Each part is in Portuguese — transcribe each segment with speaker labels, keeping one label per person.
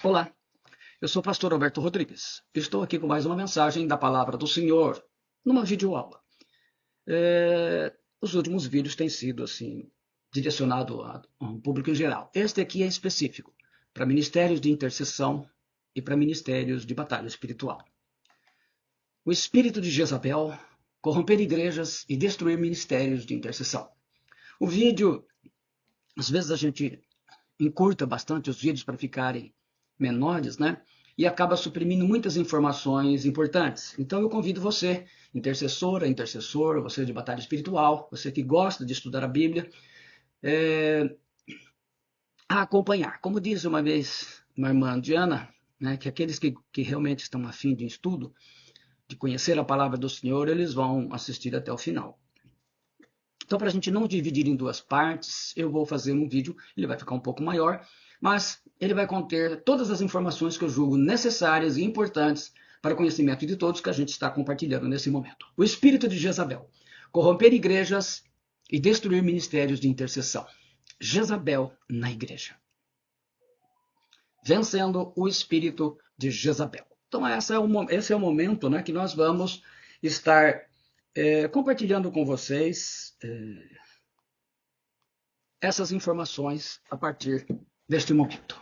Speaker 1: Olá, eu sou o pastor Alberto Rodrigues. Estou aqui com mais uma mensagem da Palavra do Senhor, numa videoaula. Os últimos vídeos têm sido assim direcionados a um público em geral. Este aqui é específico para ministérios de intercessão e para ministérios de batalha espiritual. O espírito de Jezabel, corromper igrejas e destruir ministérios de intercessão. O vídeo, às vezes a gente encurta bastante os vídeos para ficarem menores, né? E acaba suprimindo muitas informações importantes. Então eu convido você, intercessora, intercessor, você de batalha espiritual, você que gosta de estudar a Bíblia, a acompanhar. Como diz uma vez uma irmã Diana, né, que aqueles que realmente estão afim de estudo, de conhecer a palavra do Senhor, eles vão assistir até o final. Então, para a gente não dividir em duas partes, eu vou fazer um vídeo, ele vai ficar um pouco maior, mas ele vai conter todas as informações que eu julgo necessárias e importantes para o conhecimento de todos que a gente está compartilhando nesse momento. O espírito de Jezabel, corromper igrejas e destruir ministérios de intercessão. Jezabel na igreja. Vencendo o espírito de Jezabel. Então esse é o momento, né, que nós vamos estar compartilhando com vocês essas informações a partir deste momento.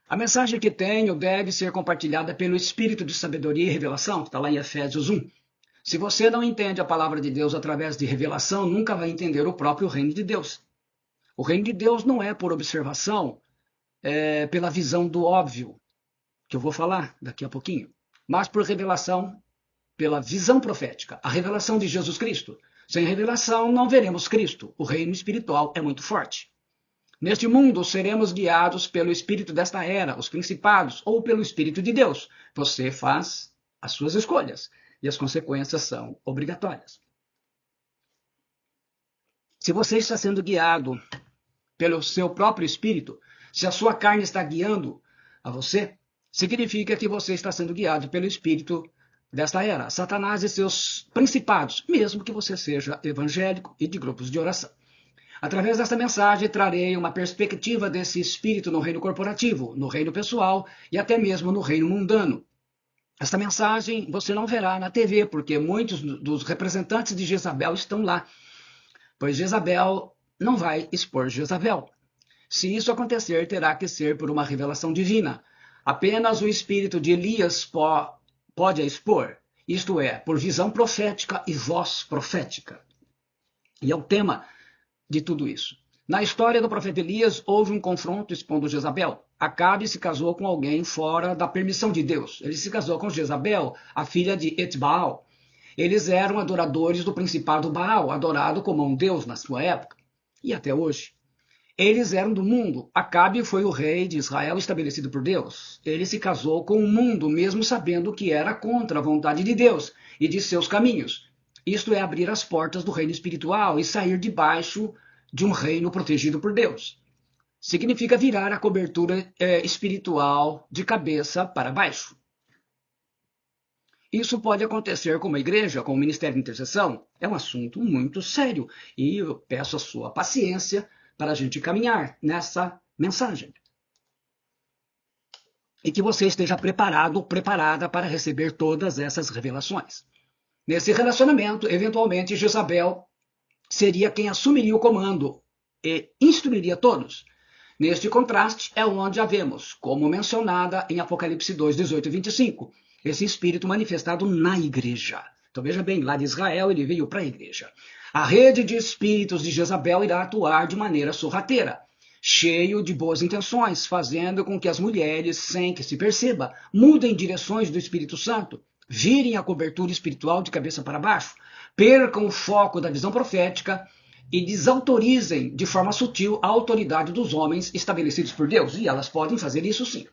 Speaker 1: A mensagem que tenho deve ser compartilhada pelo Espírito de Sabedoria e Revelação, que está lá em Efésios 1. Se você não entende a palavra de Deus através de revelação, nunca vai entender o próprio reino de Deus. O reino de Deus não é por observação, pela visão do óbvio, que eu vou falar daqui a pouquinho, mas por revelação, pela visão profética, a revelação de Jesus Cristo. Sem revelação não veremos Cristo. O reino espiritual é muito forte. Neste mundo seremos guiados pelo espírito desta era, os principados, ou pelo Espírito de Deus. Você faz as suas escolhas e as consequências são obrigatórias. Se você está sendo guiado pelo seu próprio espírito, se a sua carne está guiando a você, significa que você está sendo guiado pelo espírito desta era, Satanás e seus principados, mesmo que você seja evangélico e de grupos de oração. Através desta mensagem, trarei uma perspectiva desse espírito no reino corporativo, no reino pessoal e até mesmo no reino mundano. Esta mensagem você não verá na TV, porque muitos dos representantes de Jezabel estão lá, pois Jezabel não vai expor Jezabel. Se isso acontecer, terá que ser por uma revelação divina. Apenas o espírito de Elias pode a expor, isto é, por visão profética e voz profética. E é o tema de tudo isso. Na história do profeta Elias, houve um confronto expondo Jezabel. Acabe se casou com alguém fora da permissão de Deus. Ele se casou com Jezabel, a filha de Etbaal. Eles eram adoradores do principado Baal, adorado como um deus na sua época, e até hoje. Eles eram do mundo. Acabe foi o rei de Israel estabelecido por Deus. Ele se casou com o mundo, mesmo sabendo que era contra a vontade de Deus e de seus caminhos. Isto é abrir as portas do reino espiritual e sair debaixo de um reino protegido por Deus. Significa virar a cobertura espiritual de cabeça para baixo. Isso pode acontecer com uma igreja, com o ministério de intercessão. É um assunto muito sério e eu peço a sua paciência para a gente caminhar nessa mensagem. E que você esteja preparado ou preparada para receber todas essas revelações. Nesse relacionamento, eventualmente, Jezabel seria quem assumiria o comando e instruiria todos. Neste contraste é onde a vemos, como mencionada em Apocalipse 2, 18 e 25, esse espírito manifestado na igreja. Então veja bem, lá de Israel ele veio para a igreja. A rede de espíritos de Jezabel irá atuar de maneira sorrateira, cheio de boas intenções, fazendo com que as mulheres, sem que se perceba, mudem direções do Espírito Santo, virem a cobertura espiritual de cabeça para baixo, percam o foco da visão profética e desautorizem de forma sutil a autoridade dos homens estabelecidos por Deus. E elas podem fazer isso sim.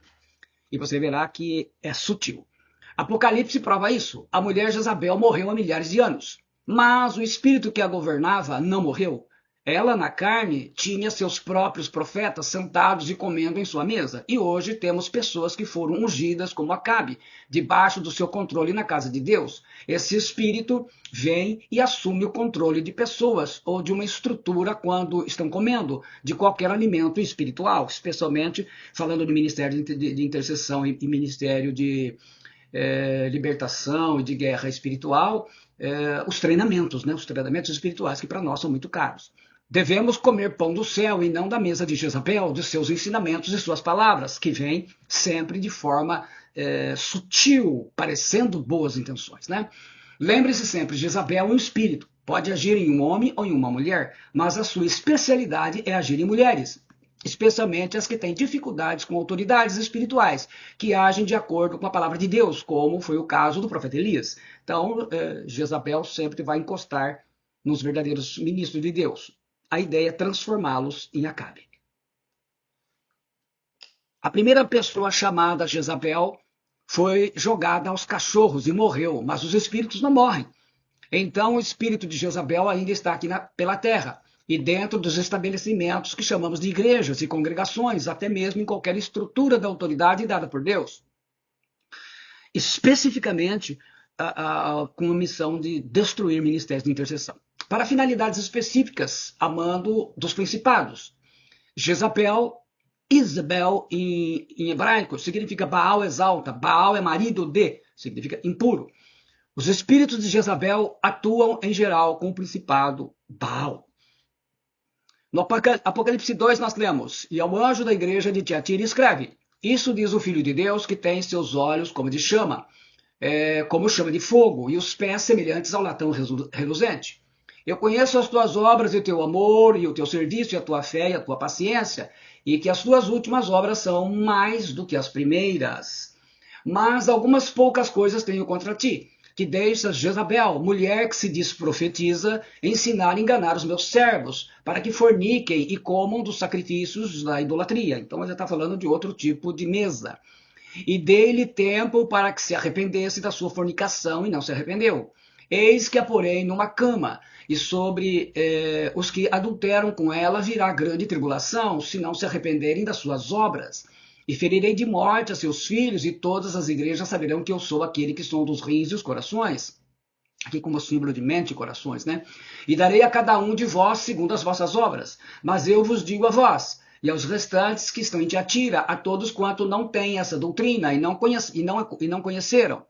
Speaker 1: E você verá que é sutil. Apocalipse prova isso. A mulher Jezabel morreu há milhares de anos. Mas o espírito que a governava não morreu. Ela, na carne, tinha seus próprios profetas sentados e comendo em sua mesa. E hoje temos pessoas que foram ungidas como Acabe, debaixo do seu controle na casa de Deus. Esse espírito vem e assume o controle de pessoas ou de uma estrutura quando estão comendo de qualquer alimento espiritual, especialmente falando do ministério de intercessão e ministério de libertação e de guerra espiritual, os treinamentos, né? Os treinamentos espirituais que para nós são muito caros. Devemos comer pão do céu e não da mesa de Jezabel, de seus ensinamentos e suas palavras, que vêm sempre de forma sutil, parecendo boas intenções, né? Lembre-se sempre, Jezabel é um espírito, pode agir em um homem ou em uma mulher, mas a sua especialidade é agir em mulheres, especialmente as que têm dificuldades com autoridades espirituais, que agem de acordo com a palavra de Deus, como foi o caso do profeta Elias. Então, Jezabel sempre vai encostar nos verdadeiros ministros de Deus. A ideia é transformá-los em Acabe. A primeira pessoa chamada Jezabel foi jogada aos cachorros e morreu, mas os espíritos não morrem. Então o espírito de Jezabel ainda está aqui pela terra e dentro dos estabelecimentos que chamamos de igrejas e congregações, até mesmo em qualquer estrutura da autoridade dada por Deus. Especificamente com a missão de destruir ministérios de intercessão. Para finalidades específicas, a mando dos principados. Jezabel, Isabel em hebraico, significa Baal exalta. Baal é marido de, significa impuro. Os espíritos de Jezabel atuam em geral com o principado Baal. No Apocalipse 2 nós lemos, e ao anjo da igreja de Tiatira escreve, isso diz o Filho de Deus que tem seus olhos como de chama, como chama de fogo, e os pés semelhantes ao latão reluzente. Eu conheço as tuas obras e o teu amor, e o teu serviço, e a tua fé, e a tua paciência, e que as tuas últimas obras são mais do que as primeiras. Mas algumas poucas coisas tenho contra ti, que deixas Jezabel, mulher que se diz profetiza, ensinar e enganar os meus servos, para que forniquem e comam dos sacrifícios da idolatria. Então ele está falando de outro tipo de mesa. E dei-lhe tempo para que se arrependesse da sua fornicação, e não se arrependeu. Eis que a porém numa cama, e sobre os que adulteram com ela virá grande tribulação, se não se arrependerem das suas obras. E ferirei de morte a seus filhos, e todas as igrejas saberão que eu sou aquele que sonda os rins e os corações. Aqui como símbolo de mente e corações, né? E darei a cada um de vós segundo as vossas obras. Mas eu vos digo a vós, e aos restantes que estão em Tiatira, a todos quanto não têm essa doutrina e não conheceram.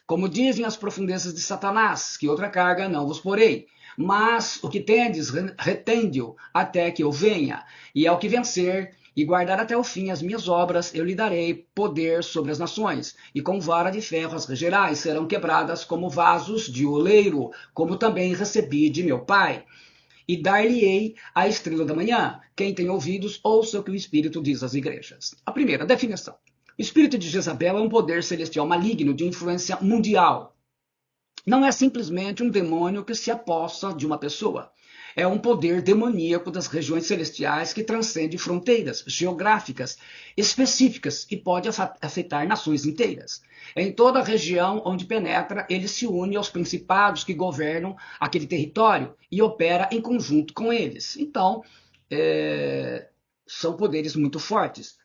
Speaker 1: Como dizem as profundezas de Satanás, que outra carga não vos porei. Mas o que tendes, retende-o até que eu venha. E ao que vencer e guardar até o fim as minhas obras, eu lhe darei poder sobre as nações. E com vara de ferro as regerás, serão quebradas como vasos de oleiro, como também recebi de meu Pai. E dar-lhe-ei a estrela da manhã. Quem tem ouvidos, ouça o que o Espírito diz às igrejas. A primeira definição. O espírito de Jezabel é um poder celestial maligno de influência mundial. Não é simplesmente um demônio que se apossa de uma pessoa. É um poder demoníaco das regiões celestiais que transcende fronteiras geográficas específicas e pode afetar nações inteiras. Em toda a região onde penetra, ele se une aos principados que governam aquele território e opera em conjunto com eles. Então, são poderes muito fortes.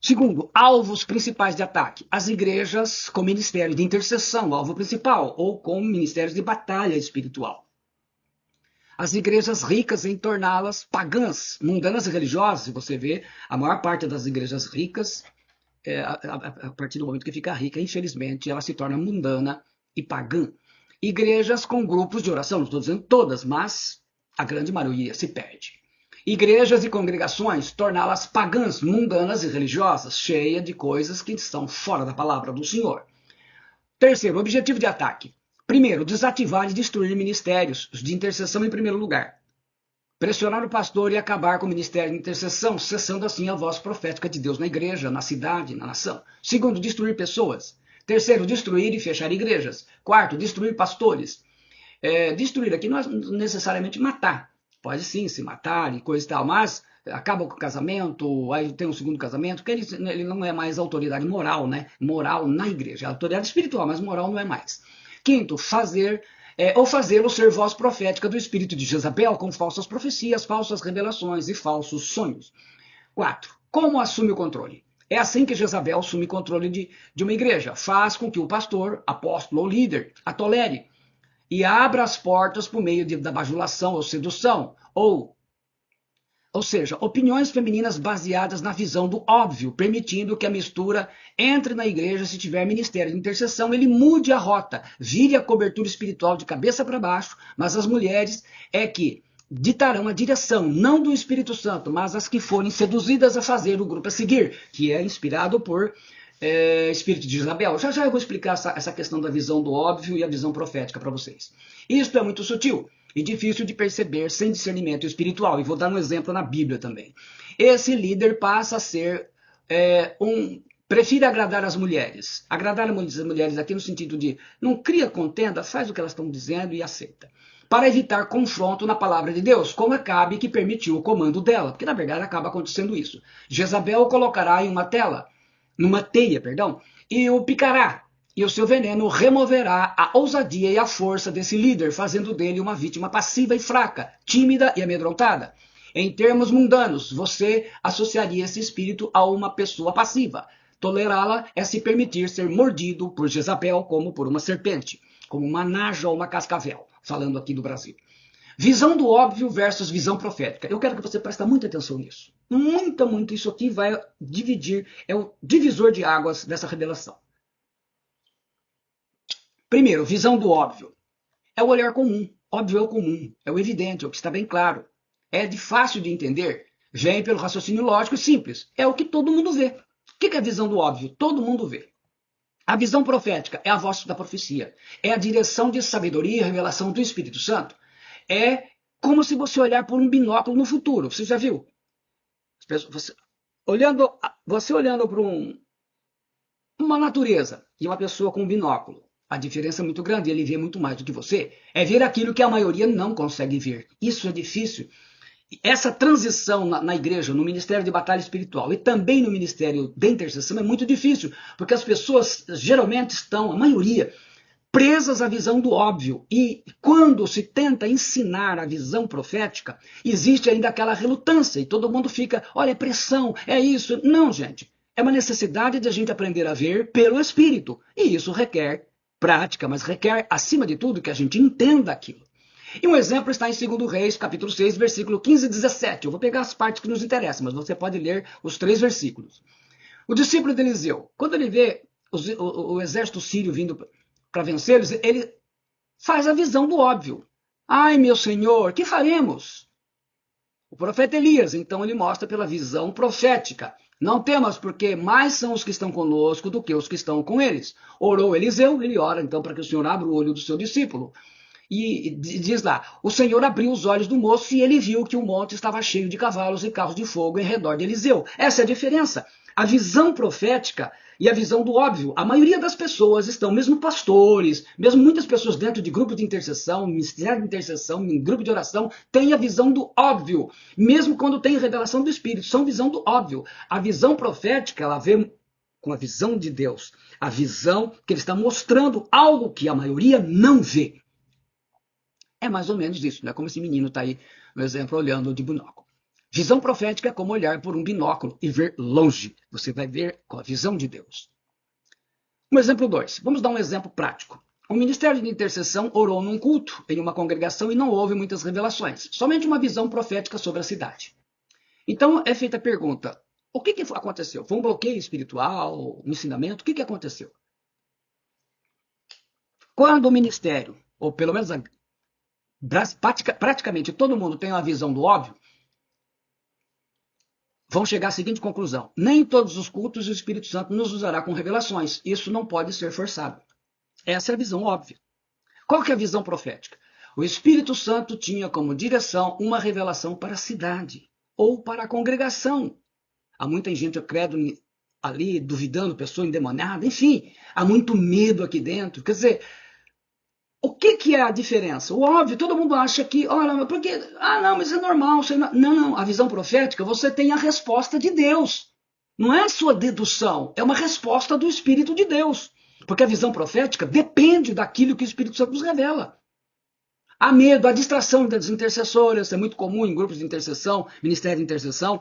Speaker 1: Segundo, alvos principais de ataque. As igrejas com ministério de intercessão, alvo principal, ou com ministérios de batalha espiritual. As igrejas ricas em torná-las pagãs, mundanas e religiosas. Você vê, a maior parte das igrejas ricas, a partir do momento que fica rica, infelizmente, ela se torna mundana e pagã. Igrejas com grupos de oração, não estou dizendo todas, mas a grande maioria se perde. Igrejas e congregações, torná-las pagãs, mundanas e religiosas, cheias de coisas que estão fora da palavra do Senhor. Terceiro, objetivo de ataque. Primeiro, desativar e destruir ministérios de intercessão em primeiro lugar. Pressionar o pastor e acabar com o ministério de intercessão, cessando assim a voz profética de Deus na igreja, na cidade, na nação. Segundo, destruir pessoas. Terceiro, destruir e fechar igrejas. Quarto, destruir pastores. Destruir aqui não é necessariamente matar. Pode sim se matar e coisa e tal, mas acaba com o casamento, aí tem um segundo casamento, que ele não é mais autoridade moral, né? Moral na igreja. É autoridade espiritual, mas moral não é mais. Quinto, fazer ou fazê-lo ser voz profética do espírito de Jezabel com falsas profecias, falsas revelações e falsos sonhos. 4. Como assume o controle? É assim que Jezabel assume o controle de uma igreja. Faz com que o pastor, apóstolo ou líder a tolere e abra as portas por meio da bajulação ou sedução, ou seja, opiniões femininas baseadas na visão do óbvio, permitindo que a mistura entre na igreja. Se tiver ministério de intercessão, ele mude a rota, vire a cobertura espiritual de cabeça para baixo, mas as mulheres é que ditarão a direção, não do Espírito Santo, mas as que forem seduzidas a fazer o grupo a seguir, que é inspirado por espírito de Jezabel. Já eu vou explicar essa questão da visão do óbvio e a visão profética para vocês. Isto é muito sutil e difícil de perceber sem discernimento espiritual. E vou dar um exemplo na Bíblia também. Esse líder passa a ser prefere agradar as mulheres. Agradar as mulheres aqui no sentido de não cria contenda, faz o que elas estão dizendo e aceita. Para evitar confronto na palavra de Deus, como Acabe, que permitiu o comando dela. Porque na verdade acaba acontecendo isso. Jezabel o colocará em numa teia, e o picará. E o seu veneno removerá a ousadia e a força desse líder, fazendo dele uma vítima passiva e fraca, tímida e amedrontada. Em termos mundanos, você associaria esse espírito a uma pessoa passiva. Tolerá-la é se permitir ser mordido por Jezabel como por uma serpente, como uma naja ou uma cascavel, falando aqui do Brasil. Visão do óbvio versus visão profética. Eu quero que você preste muita atenção nisso. Muito. Isso aqui vai dividir, é o divisor de águas dessa revelação. Primeiro, visão do óbvio. É o olhar comum. Óbvio é o comum, é o evidente, é o que está bem claro. É fácil de entender. Vem pelo raciocínio lógico e simples. É o que todo mundo vê. O que é a visão do óbvio? Todo mundo vê. A visão profética é a voz da profecia. É a direção de sabedoria e revelação do Espírito Santo. É como se você olhar por um binóculo no futuro. Você já viu? Você olhando para uma natureza e uma pessoa com um binóculo. A diferença é muito grande, ele vê muito mais do que você. É ver aquilo que a maioria não consegue ver. Isso é difícil. Essa transição na igreja, no ministério de batalha espiritual e também no ministério de intercessão é muito difícil, porque as pessoas geralmente estão, a maioria, presas à visão do óbvio. E quando se tenta ensinar a visão profética, existe ainda aquela relutância e todo mundo fica, olha, é pressão, é isso. Não, gente. É uma necessidade de a gente aprender a ver pelo Espírito. E isso requer prática, mas requer, acima de tudo, que a gente entenda aquilo. E um exemplo está em 2 Reis, capítulo 6, versículo 15 e 17. Eu vou pegar as partes que nos interessam, mas você pode ler os 3 versículos. O discípulo de Eliseu, quando ele vê o exército sírio vindo para vencê-los, ele faz a visão do óbvio. Ai, meu Senhor, que faremos? O profeta Elias, então, ele mostra pela visão profética. Não temas, porque mais são os que estão conosco do que os que estão com eles. Orou Eliseu, ele ora então para que o Senhor abra o olho do seu discípulo. E diz lá, o Senhor abriu os olhos do moço e ele viu que o monte estava cheio de cavalos e carros de fogo em redor de Eliseu. Essa é a diferença. A visão profética e a visão do óbvio. A maioria das pessoas estão, mesmo pastores, mesmo muitas pessoas dentro de grupos de intercessão, ministério de intercessão, em grupo de oração, têm a visão do óbvio. Mesmo quando tem revelação do Espírito, são visão do óbvio. A visão profética, ela vê com a visão de Deus. A visão que ele está mostrando algo que a maioria não vê. É mais ou menos isso, né? Como esse menino está aí, no exemplo, olhando de binóculo. Visão profética é como olhar por um binóculo e ver longe. Você vai ver com a visão de Deus. Um exemplo 2. Vamos dar um exemplo prático. O ministério de intercessão orou num culto, em uma congregação, e não houve muitas revelações. Somente uma visão profética sobre a cidade. Então é feita a pergunta, o que aconteceu? Foi um bloqueio espiritual, um ensinamento? O que aconteceu? Quando o ministério, ou pelo menos praticamente todo mundo tem uma visão do óbvio, vão chegar à seguinte conclusão. Nem em todos os cultos o Espírito Santo nos usará com revelações. Isso não pode ser forçado. Essa é a visão óbvia. Qual que é a visão profética? O Espírito Santo tinha como direção uma revelação para a cidade ou para a congregação. Há muita gente, credo, ali duvidando, pessoa endemoniada, enfim. Há muito medo aqui dentro. Quer dizer, o que é a diferença? O óbvio, todo mundo acha que, olha, porque, não, mas é normal. Não, a visão profética, você tem a resposta de Deus. Não é sua dedução, é uma resposta do Espírito de Deus. Porque a visão profética depende daquilo que o Espírito Santo nos revela. Há medo, há distração das intercessoras, é muito comum em grupos de intercessão, ministério de intercessão,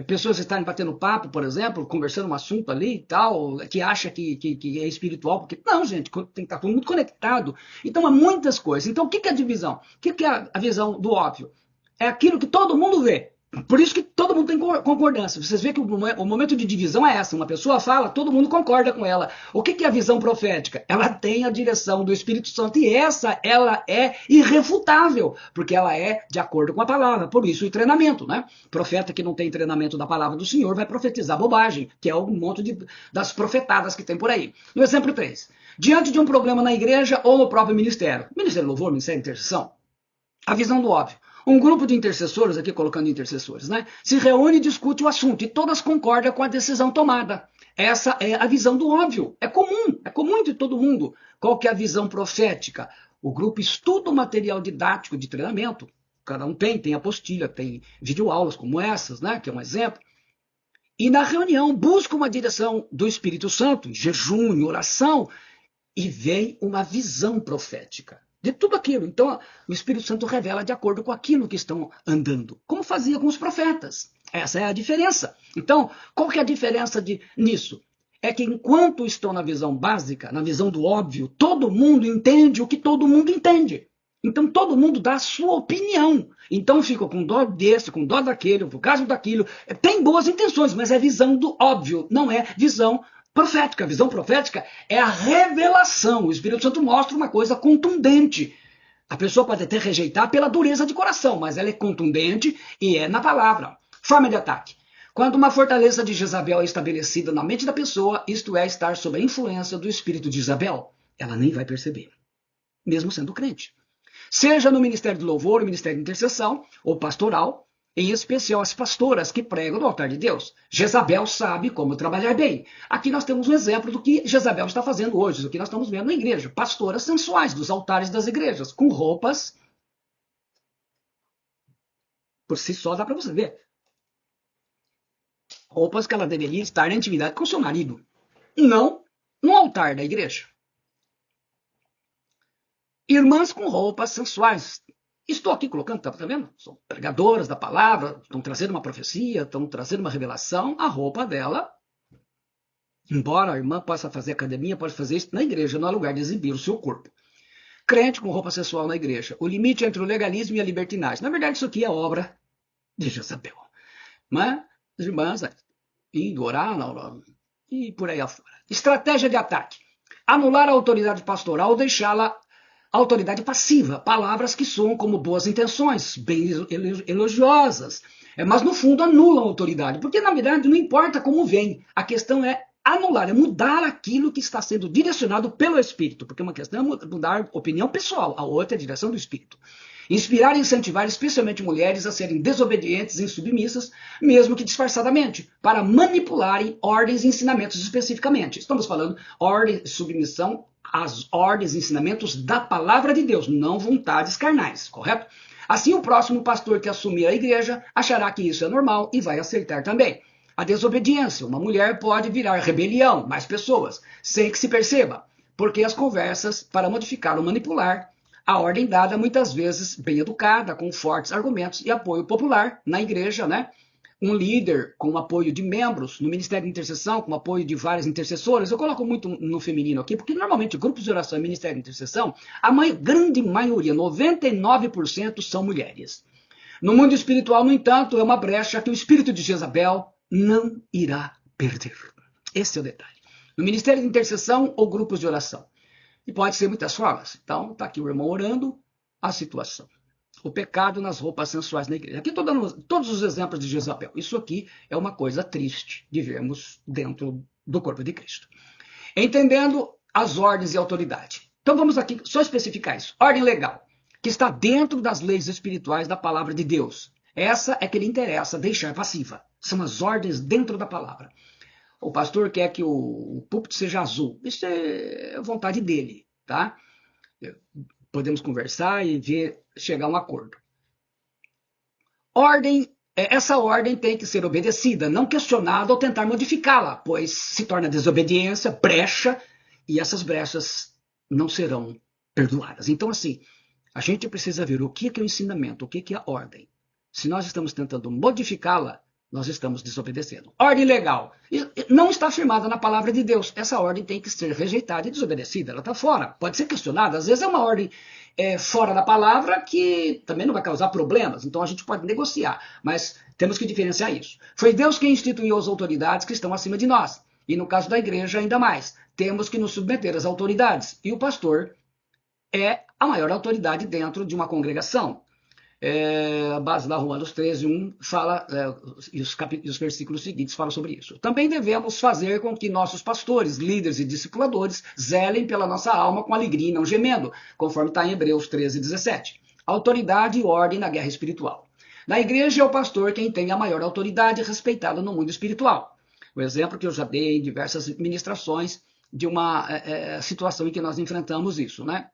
Speaker 1: pessoas estarem batendo papo, por exemplo, conversando um assunto ali e tal, que acha que é espiritual, porque não, gente, tem que estar todo mundo conectado. Então há muitas coisas. Então o que é a divisão? O que é a visão do óbvio? É aquilo que todo mundo vê. Por isso que todo mundo tem concordância. Vocês veem que o momento de divisão é essa. Uma pessoa fala, todo mundo concorda com ela. O que é a visão profética? Ela tem a direção do Espírito Santo e ela é irrefutável, porque ela é de acordo com a palavra. Por isso o treinamento, né? Profeta que não tem treinamento da palavra do Senhor vai profetizar bobagem, que é um monte das profetadas que tem por aí. No exemplo 3. Diante de um problema na igreja ou no próprio ministério. Ministério de Louvor, Ministério de Intercessão. A visão do óbvio. Um grupo de intercessores, aqui colocando intercessores, né, se reúne e discute o assunto e todas concordam com a decisão tomada. Essa é a visão do óbvio. É comum entre todo mundo. Qual que é a visão profética? O grupo estuda o material didático de treinamento. Cada um tem apostila, tem videoaulas como essas, né, que é um exemplo. E na reunião busca uma direção do Espírito Santo, jejum, em oração, e vem uma visão profética de tudo aquilo. Então, o Espírito Santo revela de acordo com aquilo que estão andando, como fazia com os profetas. Essa é a diferença. Então, qual que é a diferença nisso? É que enquanto estão na visão básica, na visão do óbvio, todo mundo entende o que todo mundo entende. Então, todo mundo dá a sua opinião. Então, fica com dó desse, com dó daquele, por causa daquilo. Tem boas intenções, mas é visão do óbvio, não é visão profética. A visão profética é a revelação. O Espírito Santo mostra uma coisa contundente. A pessoa pode até rejeitar pela dureza de coração, mas ela é contundente e é na palavra. Forma de ataque. Quando uma fortaleza de Jezabel é estabelecida na mente da pessoa, isto é, estar sob a influência do espírito de Jezabel, ela nem vai perceber, mesmo sendo crente. Seja no ministério de louvor, no ministério de intercessão ou pastoral, em especial as pastoras que pregam no altar de Deus. Jezabel sabe como trabalhar bem. Aqui nós temos um exemplo do que Jezabel está fazendo hoje, do que nós estamos vendo na igreja. Pastoras sensuais dos altares das igrejas, com roupas. Por si só dá para você ver. Roupas que ela deveria estar na intimidade com seu marido. Não no altar da igreja. Irmãs com roupas sensuais. Estou aqui colocando, tá vendo? São pregadoras da palavra, estão trazendo uma profecia, estão trazendo uma revelação. A roupa dela, embora a irmã possa fazer academia, pode fazer isso na igreja, não é lugar de exibir o seu corpo. Crente com roupa sensual na igreja. O limite entre o legalismo e a libertinagem. Na verdade, isso aqui é obra de Jezabel. Mas as irmãs indo orar e por aí afora. Estratégia de ataque. Anular a autoridade pastoral ou deixá-la autoridade passiva, palavras que soam como boas intenções, bem elogiosas, mas no fundo anulam a autoridade, porque na verdade não importa como vem, a questão é anular, é mudar aquilo que está sendo direcionado pelo Espírito, porque uma questão é mudar opinião pessoal, a outra é a direção do Espírito. Inspirar e incentivar especialmente mulheres a serem desobedientes e insubmissas, mesmo que disfarçadamente, para manipularem ordens e ensinamentos especificamente. Estamos falando ordem e submissão às ordens e ensinamentos da palavra de Deus, não vontades carnais, correto? Assim, o próximo pastor que assumir a igreja achará que isso é normal e vai aceitar também. A desobediência, uma mulher pode virar rebelião, mais pessoas, sem que se perceba, porque as conversas para modificar ou manipular a ordem dada, muitas vezes bem educada, com fortes argumentos e apoio popular na igreja, né? Um líder com apoio de membros, no Ministério de Intercessão, com apoio de várias intercessoras. Eu coloco muito no feminino aqui, porque normalmente grupos de oração e Ministério de Intercessão, a grande maioria, 99% são mulheres. No mundo espiritual, no entanto, é uma brecha que o espírito de Jezabel não irá perder. Esse é o detalhe. No Ministério de Intercessão ou grupos de oração. E pode ser muitas formas. Então, está aqui o irmão orando, a situação. O pecado nas roupas sensuais na igreja. Aqui estou dando todos os exemplos de Jezabel. Isso aqui é uma coisa triste de vermos dentro do corpo de Cristo. Entendendo as ordens e autoridade. Então vamos aqui só especificar isso. Ordem legal, que está dentro das leis espirituais da palavra de Deus. Essa é que lhe interessa deixar passiva. São as ordens dentro da palavra. O pastor quer que o púlpito seja azul. Isso é vontade dele, tá? Podemos conversar e chegar a um acordo. Essa ordem tem que ser obedecida, não questionada ou tentar modificá-la, pois se torna desobediência, brecha, e essas brechas não serão perdoadas. Então, assim, A gente precisa ver o que é o ensinamento, o que é a ordem. Se nós estamos tentando modificá-la, nós estamos desobedecendo. Ordem legal. Não está afirmada na palavra de Deus. Essa ordem tem que ser rejeitada e desobedecida. Ela está fora. Pode ser questionada. Às vezes é uma ordem fora da palavra que também não vai causar problemas. Então a gente pode negociar. Mas temos que diferenciar isso. Foi Deus quem instituiu as autoridades que estão acima de nós. E no caso da igreja, ainda mais. Temos que nos submeter às autoridades. E o pastor é a maior autoridade dentro de uma congregação. A base da Romanos 13:1 fala, e os versículos seguintes falam sobre isso. Também devemos fazer com que nossos pastores, líderes e discipuladores zelem pela nossa alma com alegria e não gemendo, conforme está em Hebreus 13:17. Autoridade e ordem na guerra espiritual. Na igreja é o pastor quem tem a maior autoridade respeitada no mundo espiritual. O exemplo que eu já dei em diversas ministrações de uma situação em que nós enfrentamos isso, né?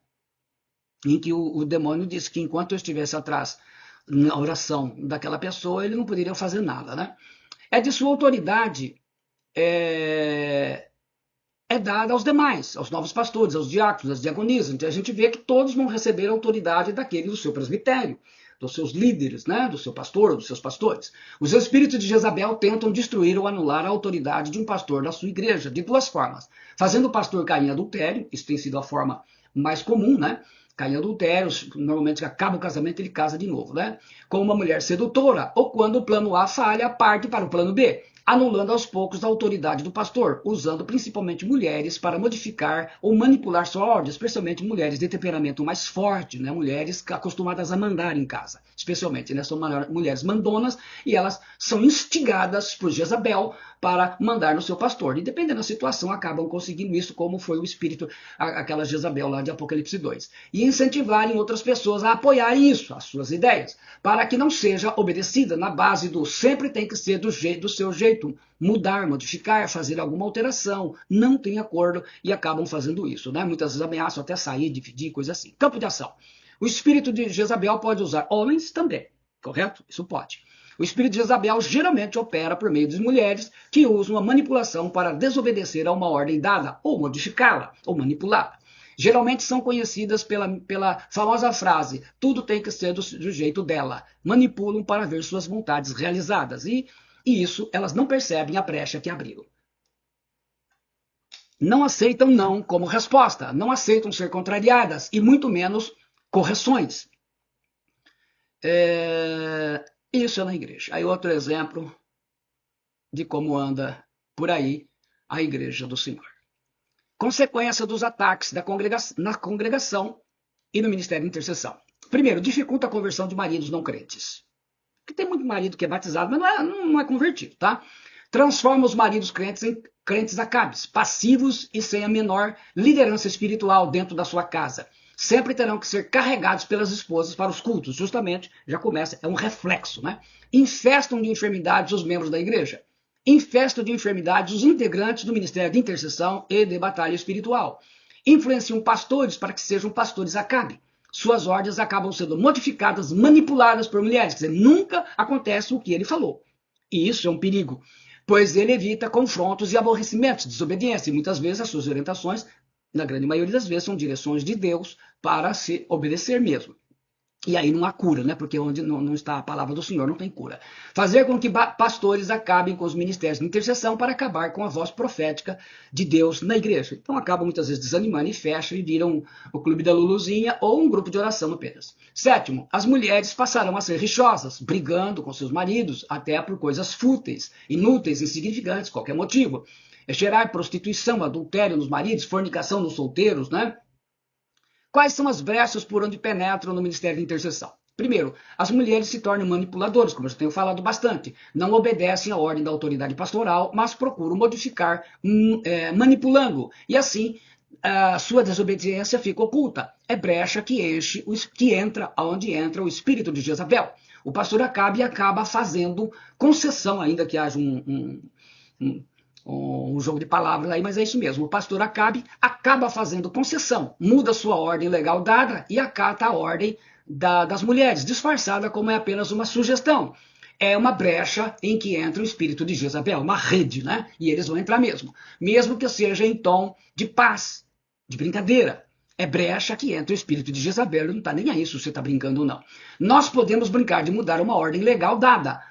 Speaker 1: Em que o demônio disse que enquanto eu estivesse atrás na oração daquela pessoa, ele não poderia fazer nada, né? É de sua autoridade dada aos demais, aos novos pastores, aos diáconos, às diaconisas. Então a gente vê que todos vão receber a autoridade daquele do seu presbitério, dos seus líderes, né? Do seu pastor, dos seus pastores. Os espíritos de Jezabel tentam destruir ou anular a autoridade de um pastor da sua igreja, de duas formas. Fazendo o pastor cair em adultério, isso tem sido a forma mais comum, né? Cai em adultério, normalmente acaba o casamento, ele casa de novo, né? Com uma mulher sedutora, ou quando o plano A falha, parte para o plano B, anulando aos poucos a autoridade do pastor, usando principalmente mulheres para modificar ou manipular sua ordem, especialmente mulheres de temperamento mais forte, né? Mulheres acostumadas a mandar em casa, especialmente, né? São mulheres mandonas e elas são instigadas por Jezabel para mandar no seu pastor. E dependendo da situação, acabam conseguindo isso, como foi o espírito, aquela Jezabel lá de Apocalipse 2. E incentivarem outras pessoas a apoiarem isso, as suas ideias, para que não seja obedecida na base do sempre tem que ser do seu jeito, mudar, modificar, fazer alguma alteração, não tem acordo e acabam fazendo isso, né? Muitas vezes ameaçam até sair, dividir, coisa assim. Campo de ação. O espírito de Jezabel pode usar homens também, correto? Isso pode. O espírito de Jezabel geralmente opera por meio de mulheres que usam a manipulação para desobedecer a uma ordem dada, ou modificá-la, ou manipulá-la. Geralmente são conhecidas pela famosa frase, tudo tem que ser do jeito dela. Manipulam para ver suas vontades realizadas. E isso elas não percebem a brecha que abriram. Não aceitam não como resposta, não aceitam ser contrariadas e muito menos correções. Isso é na igreja. Aí outro exemplo de como anda por aí a igreja do Senhor. Consequência dos ataques na congregação e no ministério de intercessão. Primeiro, dificulta a conversão de maridos não crentes. Porque tem muito marido que é batizado, mas não é convertido, tá? Transforma os maridos crentes em crentes acabes, passivos e sem a menor liderança espiritual dentro da sua casa. Sempre terão que ser carregados pelas esposas para os cultos. Justamente, já começa, é um reflexo, né? Infestam de enfermidades os membros da igreja. Infestam de enfermidades os integrantes do ministério de intercessão e de batalha espiritual. Influenciam pastores para que sejam pastores acabe. Suas ordens acabam sendo modificadas, manipuladas por mulheres. Quer dizer, nunca acontece o que ele falou. E isso é um perigo, pois ele evita confrontos e aborrecimentos, desobediência. E muitas vezes as suas orientações, na grande maioria das vezes, são direções de Deus para se obedecer mesmo. E aí não há cura, né? Porque onde não está a palavra do Senhor não tem cura. Fazer com que pastores acabem com os ministérios de intercessão para acabar com a voz profética de Deus na igreja. Então acabam muitas vezes desanimando e fecham e viram o clube da Luluzinha ou um grupo de oração apenas. Sétimo, as mulheres passarão a ser rixosas, brigando com seus maridos, até por coisas fúteis, inúteis, insignificantes, qualquer motivo. Gerar prostituição, adultério nos maridos, fornicação nos solteiros, né? Quais são as brechas por onde penetram no ministério de intercessão? Primeiro, as mulheres se tornam manipuladoras, como eu já tenho falado bastante. Não obedecem à ordem da autoridade pastoral, mas procuram modificar, manipulando. E assim, a sua desobediência fica oculta. É brecha que entra onde entra o espírito de Jezabel. O pastor acaba fazendo concessão, ainda que haja um jogo de palavras aí, mas é isso mesmo. O pastor acaba fazendo concessão, muda sua ordem legal dada e acata a ordem das mulheres, disfarçada como é apenas uma sugestão. É uma brecha em que entra o espírito de Jezabel, uma rede, né? E eles vão entrar mesmo. Mesmo que seja em tom de paz, de brincadeira. É brecha que entra o espírito de Jezabel, ele não está nem aí se você está brincando ou não. Nós podemos brincar de mudar uma ordem legal dada,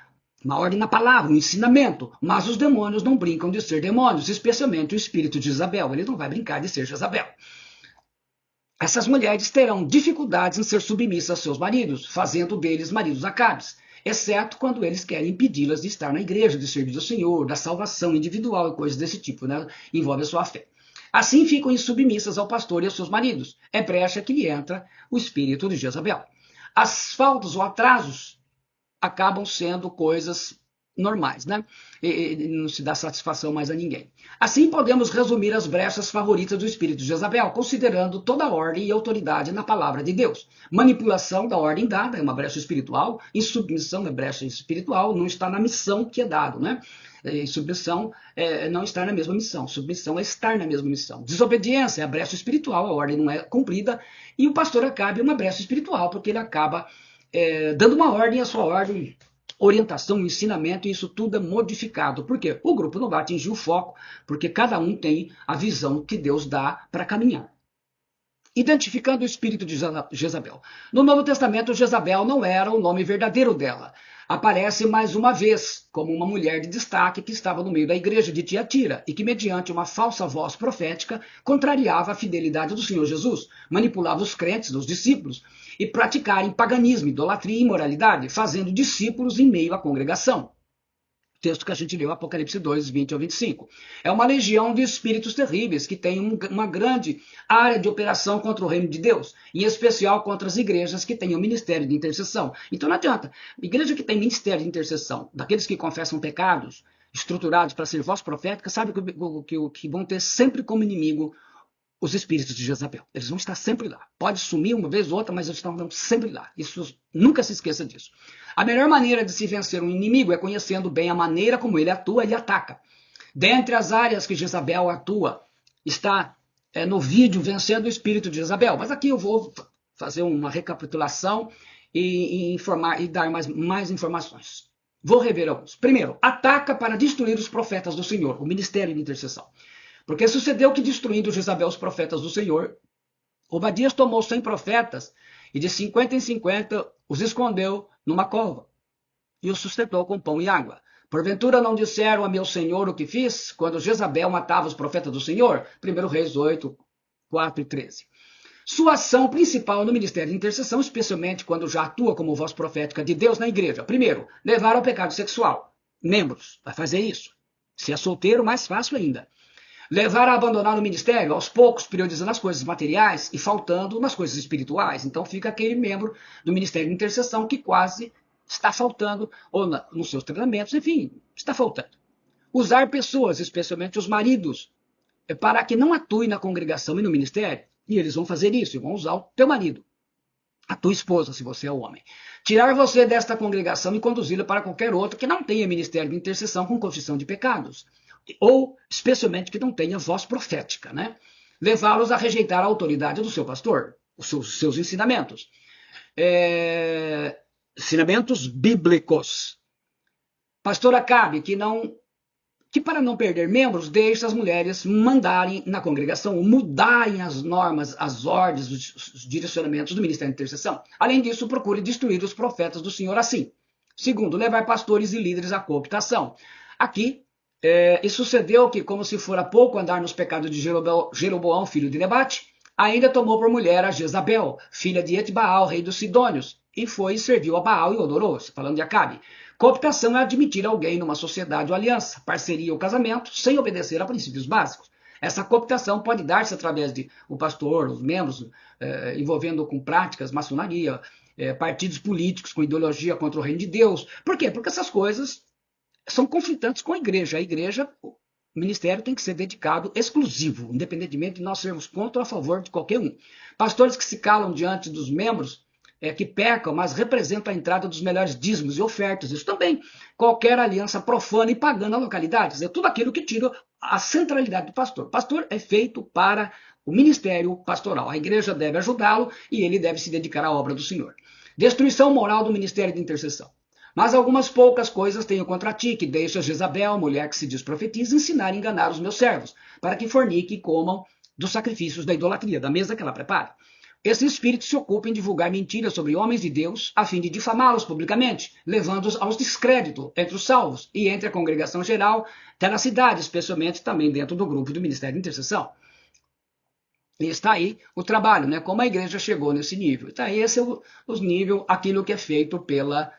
Speaker 1: uma ordem na palavra, um ensinamento, mas os demônios não brincam de ser demônios, especialmente o espírito de Jezabel, ele não vai brincar de ser Jezabel. Essas mulheres terão dificuldades em ser submissas a seus maridos, fazendo deles maridos Acabes, exceto quando eles querem impedi-las de estar na igreja, de servir ao Senhor, da salvação individual e coisas desse tipo, né? Envolve a sua fé. Assim ficam insubmissas ao pastor e aos seus maridos. É brecha que lhe entra o espírito de Jezabel. As faltas ou atrasos acabam sendo coisas normais, né? E não se dá satisfação mais a ninguém. Assim podemos resumir as brechas favoritas do espírito de Jezabel, considerando toda a ordem e autoridade na palavra de Deus. Manipulação da ordem dada é uma brecha espiritual, insubmissão é brecha espiritual, não está na missão que é dado, né? Submissão é não estar na mesma missão, submissão é estar na mesma missão. Desobediência é a brecha espiritual, a ordem não é cumprida, e o pastor Acabe é uma brecha espiritual, porque ele acaba dando uma ordem, a sua ordem, orientação, ensinamento, e isso tudo é modificado. Por quê? O grupo não vai atingir o foco, porque cada um tem a visão que Deus dá para caminhar. Identificando o espírito de Jezabel. No Novo Testamento, Jezabel não era o nome verdadeiro dela. Aparece mais uma vez como uma mulher de destaque que estava no meio da igreja de Tiatira e que, mediante uma falsa voz profética, contrariava a fidelidade do Senhor Jesus, manipulava os crentes, os discípulos, e praticarem paganismo, idolatria e imoralidade, fazendo discípulos em meio à congregação. Texto que a gente leu, Apocalipse 2, 20 ao 25. É uma legião de espíritos terríveis que tem uma grande área de operação contra o reino de Deus, em especial contra as igrejas que têm o ministério de intercessão. Então não adianta. Igreja que tem ministério de intercessão, daqueles que confessam pecados, estruturados para ser voz profética, sabe que vão ter sempre como inimigo os espíritos de Jezabel. Eles vão estar sempre lá. Pode sumir uma vez ou outra, mas eles estão sempre lá. Isso, nunca se esqueça disso. A melhor maneira de se vencer um inimigo é conhecendo bem a maneira como ele atua e ataca. Dentre as áreas que Jezabel atua, está no vídeo Vencendo o Espírito de Jezabel. Mas aqui eu vou fazer uma recapitulação e informar e dar mais informações. Vou rever alguns. Primeiro, ataca para destruir os profetas do Senhor, o ministério de intercessão. Porque sucedeu que, destruindo Jezabel os profetas do Senhor, Obadias tomou 100 profetas e de 50 em 50 os escondeu numa cova e os sustentou com pão e água. Porventura não disseram a meu senhor o que fiz quando Jezabel matava os profetas do Senhor? 1 Reis 8, 4 e 13. Sua ação principal no ministério de intercessão, especialmente quando já atua como voz profética de Deus na igreja. Primeiro, levar ao pecado sexual. Membros, vai fazer isso. Se é solteiro, mais fácil ainda. Levar a abandonar o ministério, aos poucos, priorizando as coisas materiais e faltando nas coisas espirituais. Então fica aquele membro do ministério de intercessão que quase está faltando, ou nos seus treinamentos, enfim, está faltando. Usar pessoas, especialmente os maridos, para que não atue na congregação e no ministério. E eles vão fazer isso, e vão usar o teu marido, a tua esposa, se você é homem. Tirar você desta congregação e conduzi-la para qualquer outra que não tenha ministério de intercessão com confissão de pecados. Ou, especialmente, que não tenha voz profética, né? Levá-los a rejeitar a autoridade do seu pastor, os seus ensinamentos. Ensinamentos bíblicos. Pastor Acabe, que para não perder membros, deixa as mulheres mandarem na congregação, mudarem as normas, as ordens, os direcionamentos do ministério de intercessão. Além disso, procure destruir os profetas do Senhor assim. Segundo, levar pastores e líderes à cooptação. Aqui, e sucedeu que, como se fora pouco andar nos pecados de Jeroboão, filho de Nebate, ainda tomou por mulher a Jezabel, filha de Etbaal, rei dos Sidônios, e foi e serviu a Baal e o adorou, falando de Acabe. Cooptação é admitir alguém numa sociedade ou aliança, parceria ou casamento, sem obedecer a princípios básicos. Essa cooptação pode dar-se através de o pastor, os membros, envolvendo com práticas, maçonaria, partidos políticos com ideologia contra o reino de Deus. Por quê? Porque essas coisas são conflitantes com a igreja. A igreja, o ministério tem que ser dedicado exclusivo, independentemente de nós sermos contra ou a favor de qualquer um. Pastores que se calam diante dos membros, que pecam, mas representam a entrada dos melhores dízimos e ofertas. Isso também. Qualquer aliança profana e pagã na localidade. É tudo aquilo que tira a centralidade do pastor. O pastor é feito para o ministério pastoral. A igreja deve ajudá-lo e ele deve se dedicar à obra do Senhor. Destruição moral do ministério de intercessão. Mas algumas poucas coisas tenho contra ti, que deixa Jezabel, mulher que se diz profetiza, ensinar e enganar os meus servos, para que forniquem e comam dos sacrifícios da idolatria, da mesa que ela prepara. Esse espírito se ocupa em divulgar mentiras sobre homens de Deus, a fim de difamá-los publicamente, levando-os ao descrédito entre os salvos e entre a congregação geral da cidade, especialmente também dentro do grupo do Ministério de Intercessão. E está aí o trabalho, né? Como a igreja chegou nesse nível. Então, esse é o nível, aquilo que é feito pela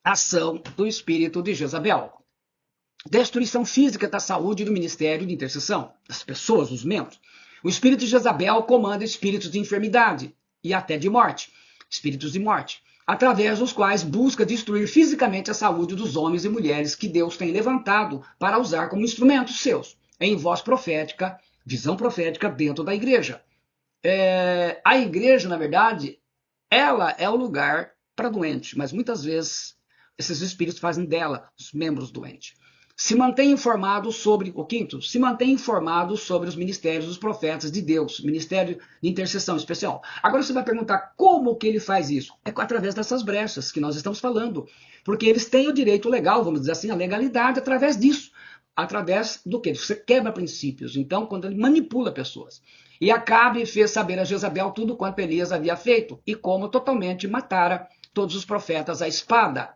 Speaker 1: ação do espírito de Jezabel. Destruição física da saúde do ministério de intercessão, das pessoas, dos membros. O espírito de Jezabel comanda espíritos de enfermidade e até de morte, espíritos de morte, através dos quais busca destruir fisicamente a saúde dos homens e mulheres que Deus tem levantado para usar como instrumentos seus, em voz profética, visão profética dentro da igreja. A igreja, na verdade, ela é o lugar para doente, mas muitas vezes esses espíritos fazem dela os membros doentes. Se mantém informado sobre, o quinto, se mantém informado sobre os ministérios dos profetas de Deus, ministério de intercessão especial. Agora você vai perguntar como que ele faz isso? É através dessas brechas que nós estamos falando, porque eles têm o direito legal, vamos dizer assim, a legalidade através disso. Através do que? Você quebra princípios. Então, quando ele manipula pessoas. E Acabe fez saber a Jezabel tudo quanto Elias havia feito e como totalmente matara todos os profetas à espada.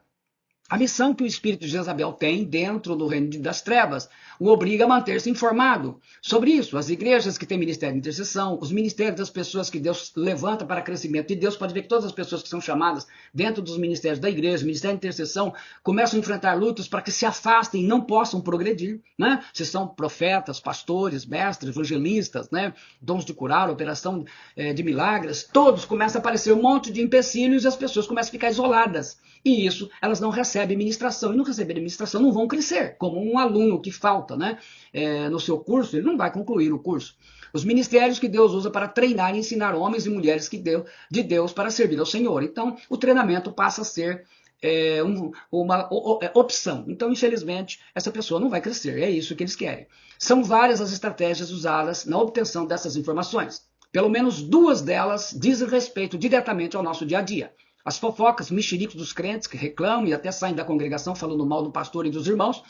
Speaker 1: A missão que o espírito de Jezabel tem dentro do reino das trevas o obriga a manter-se informado sobre isso. As igrejas que têm ministério de intercessão, os ministérios das pessoas que Deus levanta para crescimento de Deus, pode ver que todas as pessoas que são chamadas dentro dos ministérios da igreja, ministério de intercessão, começam a enfrentar lutas para que se afastem e não possam progredir, né? Se são profetas, pastores, mestres, evangelistas, né? Dons de curar, operação de milagres, todos começam a aparecer um monte de empecilhos e as pessoas começam a ficar isoladas. E isso, elas não recebem ministração. E não receberem ministração, não vão crescer. Como um aluno que falta, né, no seu curso, ele não vai concluir o curso. Os ministérios que Deus usa para treinar e ensinar homens e mulheres de Deus para servir ao Senhor. Então, o treinamento passa a ser uma opção. Então, infelizmente, essa pessoa não vai crescer. É isso que eles querem. São várias as estratégias usadas na obtenção dessas informações. Pelo menos 2 delas dizem respeito diretamente ao nosso dia a dia. As fofocas, mexericos dos crentes que reclamam e até saem da congregação falando mal do pastor e dos irmãos.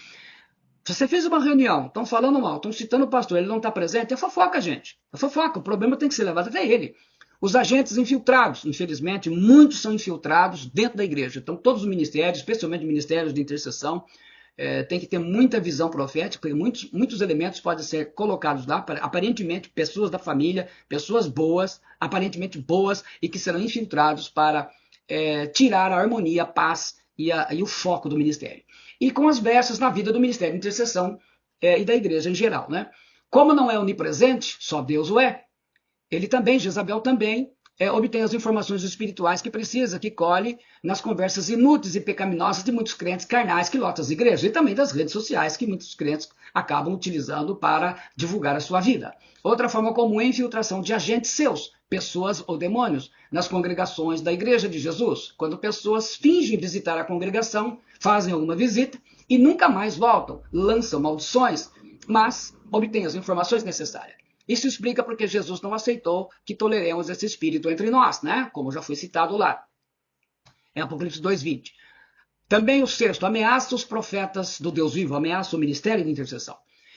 Speaker 1: Você fez uma reunião, estão falando mal, estão citando o pastor, ele não está presente, é fofoca, gente. É fofoca, o problema tem que ser levado até ele. Os agentes infiltrados, infelizmente, muitos são infiltrados dentro da igreja. Então, todos os ministérios, especialmente ministérios de intercessão, tem que ter muita visão profética, e muitos elementos podem ser colocados lá, aparentemente pessoas da família, pessoas boas, aparentemente boas, e que serão infiltrados para tirar a harmonia, a paz e o foco do ministério. E com as brechas na vida do ministério de intercessão e da igreja em geral, né? Como não é onipresente, só Deus o é, ele também, Jezabel também, obtém as informações espirituais que precisa, que colhe nas conversas inúteis e pecaminosas de muitos crentes carnais que lotam as igrejas e também das redes sociais que muitos crentes acabam utilizando para divulgar a sua vida. Outra forma comum é a infiltração de agentes seus, pessoas ou demônios, nas congregações da Igreja de Jesus, quando pessoas fingem visitar a congregação, fazem alguma visita e nunca mais voltam, lançam maldições, mas obtêm as informações necessárias. Isso explica porque Jesus não aceitou que toleremos esse espírito entre nós, né? Como já foi citado lá. Em Apocalipse 2:20. Também o sexto, ameaça os profetas do Deus vivo, ameaça o ministério de intercessão.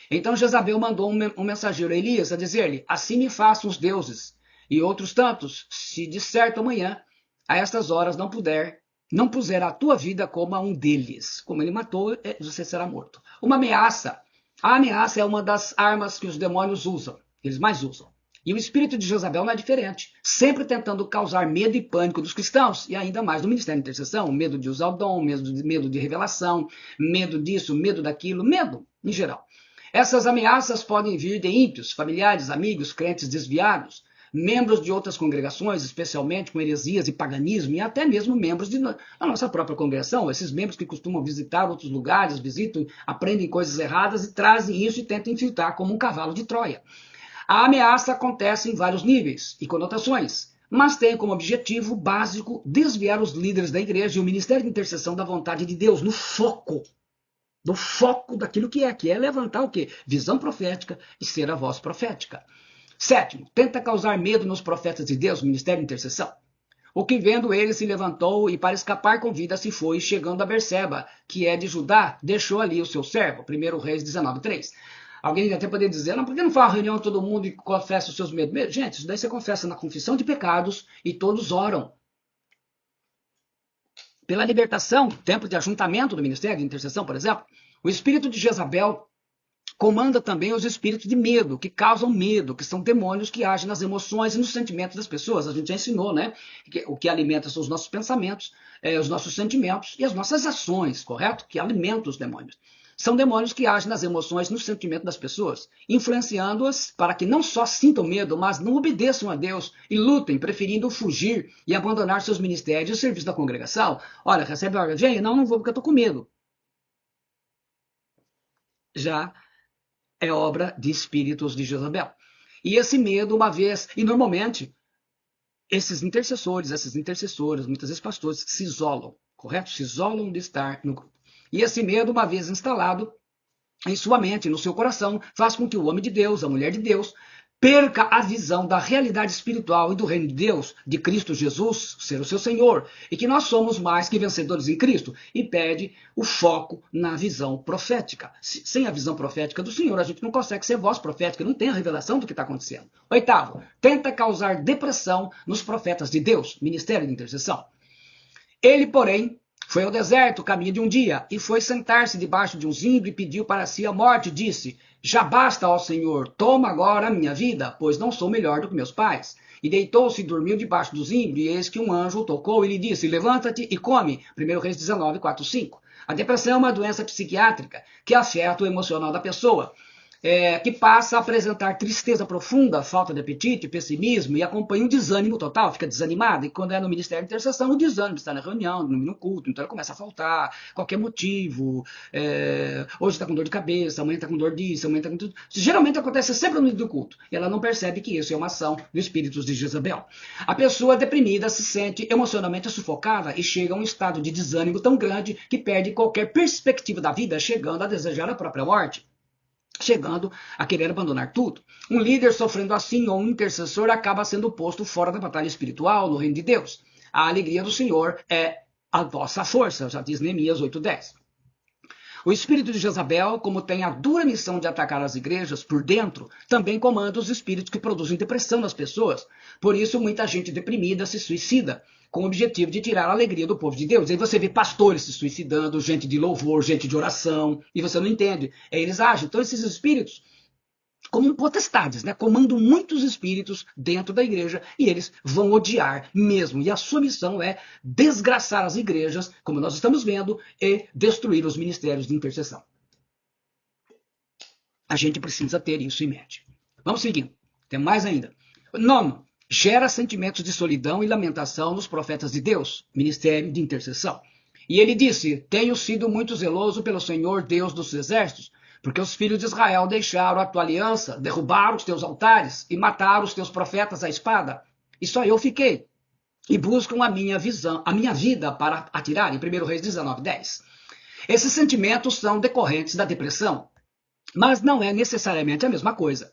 Speaker 1: Então Jezabel mandou um mensageiro a Elias a dizer-lhe, assim me façam os deuses e outros tantos, se de certo amanhã, a estas horas não puser a tua vida como a um deles. Como ele matou, você será morto. Uma ameaça. A ameaça é uma das armas que os demônios usam. Eles mais usam. E o espírito de Jezabel não é diferente. Sempre tentando causar medo e pânico dos cristãos. E ainda mais no ministério de intercessão. Medo de usar o dom, medo de revelação, medo disso, medo daquilo. Medo, em geral. Essas ameaças podem vir de ímpios, familiares, amigos, crentes desviados, membros de outras congregações, especialmente com heresias e paganismo, e até mesmo membros da nossa própria congregação, esses membros que costumam visitar outros lugares, visitam, aprendem coisas erradas e trazem isso e tentam infiltrar como um cavalo de Troia. A ameaça acontece em vários níveis e conotações, mas tem como objetivo básico desviar os líderes da igreja e o ministério de intercessão da vontade de Deus, no foco daquilo que é levantar o quê? Visão profética e ser a voz profética. Sétimo, tenta causar medo nos profetas de Deus, ministério de intercessão. O que vendo ele se levantou e para escapar com vida se foi, chegando a Berseba, que é de Judá, deixou ali o seu servo. 1 Reis 19:3. Alguém até poderia dizer, não, por que não faz uma reunião todo mundo e confessa os seus medos? Gente, isso daí você confessa na confissão de pecados e todos oram. Pela libertação, tempo de ajuntamento do ministério de intercessão, por exemplo, o espírito de Jezabel comanda também os espíritos de medo, que causam medo, que são demônios que agem nas emoções e nos sentimentos das pessoas. A gente já ensinou, né? Que o que alimenta são os nossos pensamentos, os nossos sentimentos e as nossas ações, correto? Que alimentam os demônios. São demônios que agem nas emoções e no sentimento das pessoas, influenciando-as para que não só sintam medo, mas não obedeçam a Deus e lutem, preferindo fugir e abandonar seus ministérios e o serviço da congregação. Olha, recebe a ordem, não vou porque eu estou com medo. Já é obra de espíritos de Jezabel. E esse medo, uma vez, e normalmente, esses intercessores, essas intercessoras, muitas vezes pastores, se isolam, correto? Se isolam de estar no grupo. E esse medo, uma vez instalado em sua mente, no seu coração, faz com que o homem de Deus, a mulher de Deus, perca a visão da realidade espiritual e do reino de Deus, de Cristo Jesus ser o seu Senhor, e que nós somos mais que vencedores em Cristo, e perde o foco na visão profética. Sem a visão profética do Senhor, a gente não consegue ser voz profética, não tem a revelação do que está acontecendo. Oitavo, tenta causar depressão nos profetas de Deus, ministério de intercessão. Ele, porém, foi ao deserto, caminho de um dia, e foi sentar-se debaixo de um zimbro e pediu para si a morte, disse, já basta, ó Senhor, toma agora a minha vida, pois não sou melhor do que meus pais. E deitou-se e dormiu debaixo do zimbro, e eis que um anjo o tocou e lhe disse, levanta-te e come. 1 Reis 19, 4, 5. A depressão é uma doença psiquiátrica que afeta o emocional da pessoa. Que passa a apresentar tristeza profunda, falta de apetite, pessimismo e acompanha um desânimo total, fica desanimado. E quando é no Ministério de Intercessão, o desânimo está na reunião, no culto, então ela começa a faltar, qualquer motivo. Hoje está com dor de cabeça, amanhã está com dor disso, amanhã está com tudo. Geralmente acontece sempre no meio do culto. E ela não percebe que isso é uma ação dos espíritos de Jezabel. A pessoa deprimida se sente emocionalmente sufocada e chega a um estado de desânimo tão grande que perde qualquer perspectiva da vida, chegando a desejar a própria morte, chegando a querer abandonar tudo. Um líder sofrendo assim, ou um intercessor, acaba sendo posto fora da batalha espiritual no reino de Deus. A alegria do Senhor é a vossa força, já diz Neemias 8:10. O espírito de Jezabel, como tem a dura missão de atacar as igrejas por dentro, também comanda os espíritos que produzem depressão nas pessoas. Por isso, muita gente deprimida se suicida, com o objetivo de tirar a alegria do povo de Deus. Aí você vê pastores se suicidando, gente de louvor, gente de oração, e você não entende. Eles agem. Então, esses espíritos, como potestades, né? Comandam muitos espíritos dentro da igreja e eles vão odiar mesmo. E a sua missão é desgraçar as igrejas, como nós estamos vendo, e destruir os ministérios de intercessão. A gente precisa ter isso em mente. Vamos seguindo. Tem mais ainda. Nono, gera sentimentos de solidão e lamentação nos profetas de Deus, ministério de intercessão. E ele disse, tenho sido muito zeloso pelo Senhor Deus dos exércitos, porque os filhos de Israel deixaram a tua aliança, derrubaram os teus altares e mataram os teus profetas à espada. E só eu fiquei. E buscam a minha vida para atirar, em 1 Reis 19:10. Esses sentimentos são decorrentes da depressão, mas não é necessariamente a mesma coisa.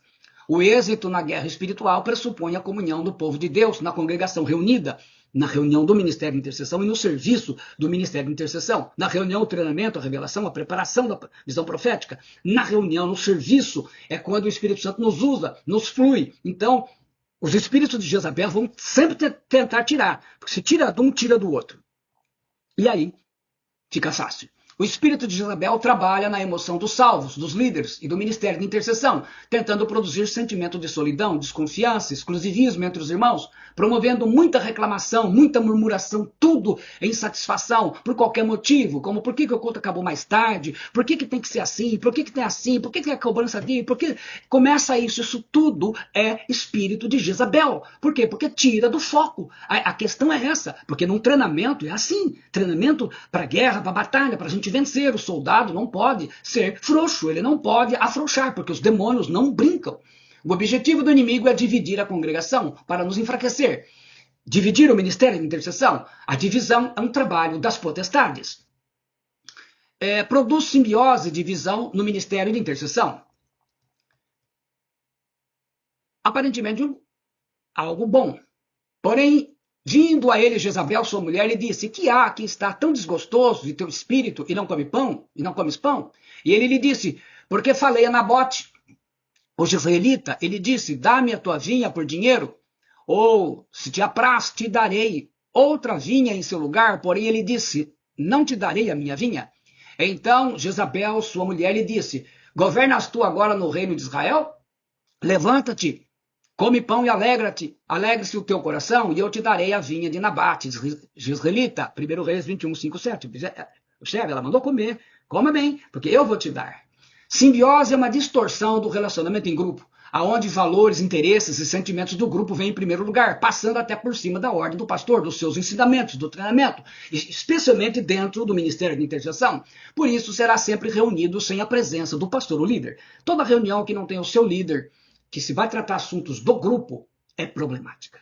Speaker 1: O êxito na guerra espiritual pressupõe a comunhão do povo de Deus na congregação reunida, na reunião do Ministério de Intercessão e no serviço do Ministério de Intercessão, na reunião, o treinamento, a revelação, a preparação da visão profética, na reunião, no serviço, é quando o Espírito Santo nos usa, nos flui. Então, os espíritos de Jezabel vão sempre tentar tirar, porque se tira de um, tira do outro. E aí, fica fácil. O espírito de Jezabel trabalha na emoção dos salvos, dos líderes e do ministério de intercessão, tentando produzir sentimento de solidão, desconfiança, exclusivismo entre os irmãos, promovendo muita reclamação, muita murmuração, tudo em insatisfação por qualquer motivo, como por que o culto acabou mais tarde, por que tem que ser assim, por que tem assim, por que tem a cobrança dele, por que começa isso tudo é espírito de Jezabel. Por quê? Porque tira do foco. A questão é essa, porque num treinamento é assim, treinamento para guerra, para batalha, para a gente vencer. O soldado não pode ser frouxo, ele não pode afrouxar, porque os demônios não brincam. O objetivo do inimigo é dividir a congregação para nos enfraquecer. Dividir o ministério de intercessão. A divisão é um trabalho das potestades. Produz simbiose, divisão no ministério de intercessão. Aparentemente algo bom. Porém, vindo a ele Jezabel, sua mulher, lhe disse, que há que está tão desgostoso de teu espírito e não come pão, e não comes pão? E ele lhe disse, porque falei a Nabote, o jezreelita, ele disse, dá-me a tua vinha por dinheiro, ou, se te apraz, te darei outra vinha em seu lugar, porém ele disse, não te darei a minha vinha. Então Jezabel, sua mulher, lhe disse, governas tu agora no reino de Israel? Levanta-te, come pão e alegra-te, alegre-se o teu coração, e eu te darei a vinha de Nabate, jezreelita, 1 Reis 21, 5, 7. Observe, ela mandou comer, coma bem, porque eu vou te dar. Simbiose é uma distorção do relacionamento em grupo, aonde valores, interesses e sentimentos do grupo vêm em primeiro lugar, passando até por cima da ordem do pastor, dos seus ensinamentos, do treinamento, especialmente dentro do ministério de intercessão. Por isso, será sempre reunido sem a presença do pastor ou líder. Toda reunião que não tem o seu líder, que se vai tratar assuntos do grupo, é problemática.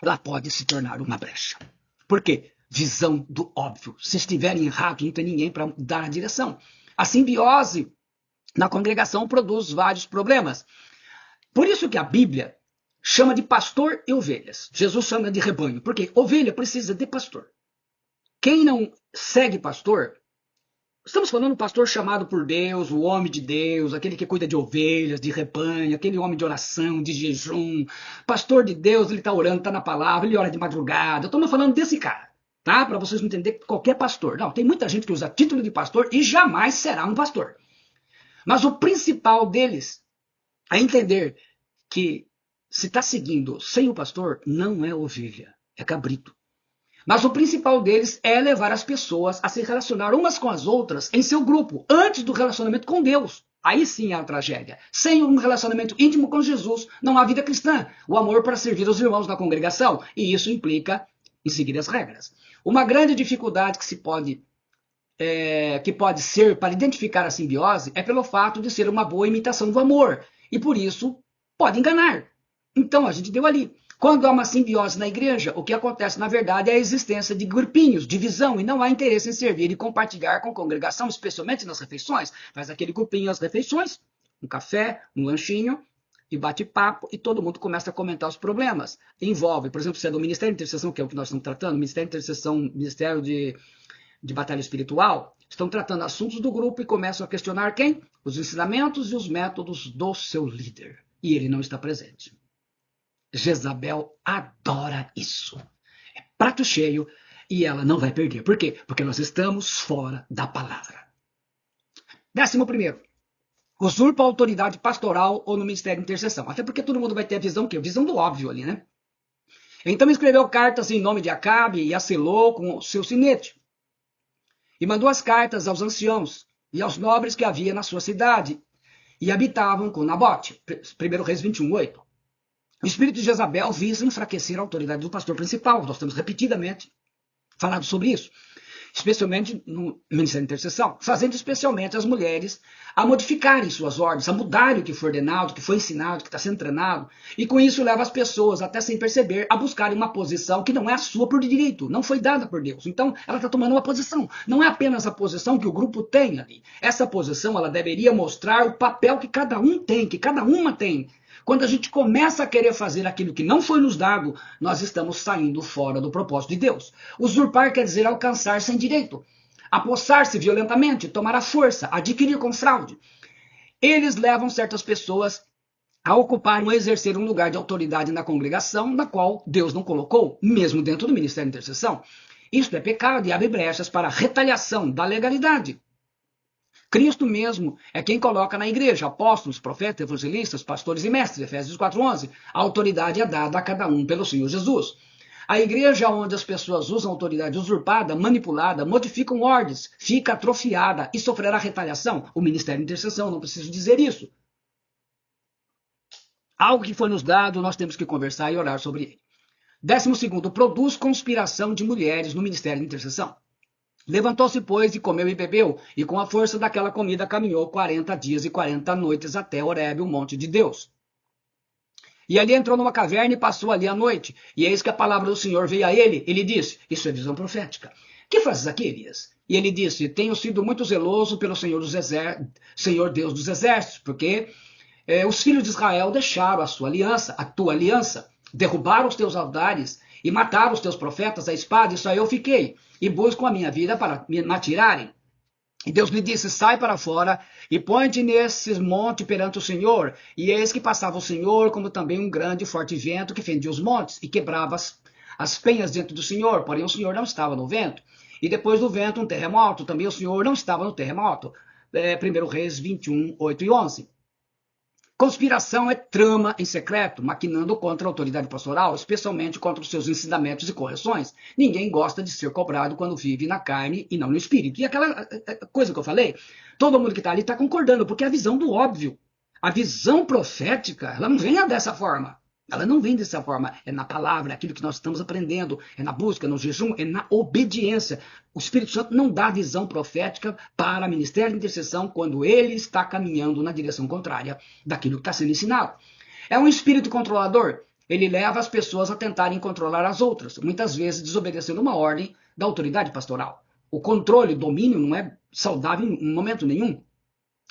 Speaker 1: Ela pode se tornar uma brecha. Por quê? Visão do óbvio. Se estiverem errados, não tem ninguém para dar a direção. A simbiose na congregação produz vários problemas. Por isso que a Bíblia chama de pastor e ovelhas. Jesus chama de rebanho, porque ovelha precisa de pastor. Quem não segue pastor, estamos falando do pastor chamado por Deus, o homem de Deus, aquele que cuida de ovelhas, de rebanho, aquele homem de oração, de jejum. Pastor de Deus, ele está orando, está na palavra, ele ora de madrugada. Eu estou falando desse cara. Tá? Para vocês não entenderem qualquer pastor. Não, tem muita gente que usa título de pastor e jamais será um pastor. Mas o principal deles é entender que se está seguindo sem o pastor, não é ovelha, é cabrito. Mas o principal deles é levar as pessoas a se relacionar umas com as outras em seu grupo, antes do relacionamento com Deus. Aí sim é a tragédia. Sem um relacionamento íntimo com Jesus, não há vida cristã. O amor para servir os irmãos na congregação. E isso implica em seguir as regras. Uma grande dificuldade que pode ser para identificar a simbiose é pelo fato de ser uma boa imitação do amor. E por isso pode enganar. Então a gente deu ali. Quando há uma simbiose na igreja, o que acontece na verdade é a existência de grupinhos, divisão, e não há interesse em servir e compartilhar com a congregação, especialmente nas refeições. Faz aquele grupinho às refeições, um café, um lanchinho, e bate papo, e todo mundo começa a comentar os problemas. Envolve, por exemplo, se é do Ministério de Intercessão, que é o que nós estamos tratando, Ministério de Intercessão, Ministério de Batalha Espiritual, estão tratando assuntos do grupo e começam a questionar quem? Os ensinamentos e os métodos do seu líder. E ele não está presente. Jezabel adora isso. É prato cheio e ela não vai perder. Por quê? Porque nós estamos fora da palavra. 11º. Usurpa a autoridade pastoral ou no ministério de intercessão. Até porque todo mundo vai ter a visão, que é a visão do óbvio ali, né? Então escreveu cartas em nome de Acabe e a selou com o seu sinete. E mandou as cartas aos anciãos e aos nobres que havia na sua cidade e habitavam com Nabote. 1 Reis 21, 8. O espírito de Jezabel visa enfraquecer a autoridade do pastor principal. Nós temos repetidamente falado sobre isso. Especialmente no Ministério de Intercessão, fazendo especialmente as mulheres a modificarem suas ordens, a mudarem o que foi ordenado, o que foi ensinado, o que está sendo treinado, e com isso leva as pessoas, até sem perceber, a buscarem uma posição que não é a sua por direito, não foi dada por Deus. Então, ela está tomando uma posição. Não é apenas a posição que o grupo tem ali. Essa posição, ela deveria mostrar o papel que cada um tem, que cada uma tem. Quando a gente começa a querer fazer aquilo que não foi nos dado, nós estamos saindo fora do propósito de Deus. Usurpar quer dizer alcançar sem direito, apossar-se violentamente, tomar a força, adquirir com fraude. Eles levam certas pessoas a ocupar ou exercer um lugar de autoridade na congregação, na qual Deus não colocou, mesmo dentro do ministério de intercessão. Isto é pecado e abre brechas para a retaliação da legalidade. Cristo mesmo é quem coloca na igreja apóstolos, profetas, evangelistas, pastores e mestres. Efésios 4:11. A autoridade é dada a cada um pelo Senhor Jesus. A igreja onde as pessoas usam autoridade usurpada, manipulada, modificam ordens, fica atrofiada e sofrerá retaliação. O ministério de intercessão, não preciso dizer isso. Algo que foi nos dado, nós temos que conversar e orar sobre ele. 12º, produz conspiração de mulheres no ministério de intercessão. Levantou-se, pois, e comeu e bebeu, e com a força daquela comida caminhou 40 dias e 40 noites até Horebe, o monte de Deus. E ali entrou numa caverna e passou ali a noite. E eis que a palavra do Senhor veio a ele. Ele disse, isso é visão profética. Que fazes aqui, Elias? E ele disse, tenho sido muito zeloso pelo Senhor Deus dos exércitos, porque os filhos de Israel deixaram a sua aliança, a tua aliança, derrubaram os teus altares e mataram os teus profetas à espada, e só eu fiquei. E busco a minha vida para me atirarem. E Deus lhe disse, sai para fora e põe-te nesses montes perante o Senhor. E eis que passava o Senhor, como também um grande e forte vento que fendia os montes e quebrava as penhas dentro do Senhor. Porém o Senhor não estava no vento. E depois do vento um terremoto. Também o Senhor não estava no terremoto. 1 Reis 21, 8 e 11. Conspiração é trama em secreto, maquinando contra a autoridade pastoral, especialmente contra os seus ensinamentos e correções. Ninguém gosta de ser cobrado quando vive na carne e não no espírito. E aquela coisa que eu falei, todo mundo que está ali está concordando, porque é a visão do óbvio. A visão profética, ela não vem dessa forma. Ela não vem dessa forma. É na palavra, é aquilo que nós estamos aprendendo. É na busca, no jejum, é na obediência. O Espírito Santo não dá visão profética para o ministério de intercessão quando ele está caminhando na direção contrária daquilo que está sendo ensinado. É um espírito controlador. Ele leva as pessoas a tentarem controlar as outras, muitas vezes desobedecendo uma ordem da autoridade pastoral. O controle, o domínio não é saudável em momento nenhum.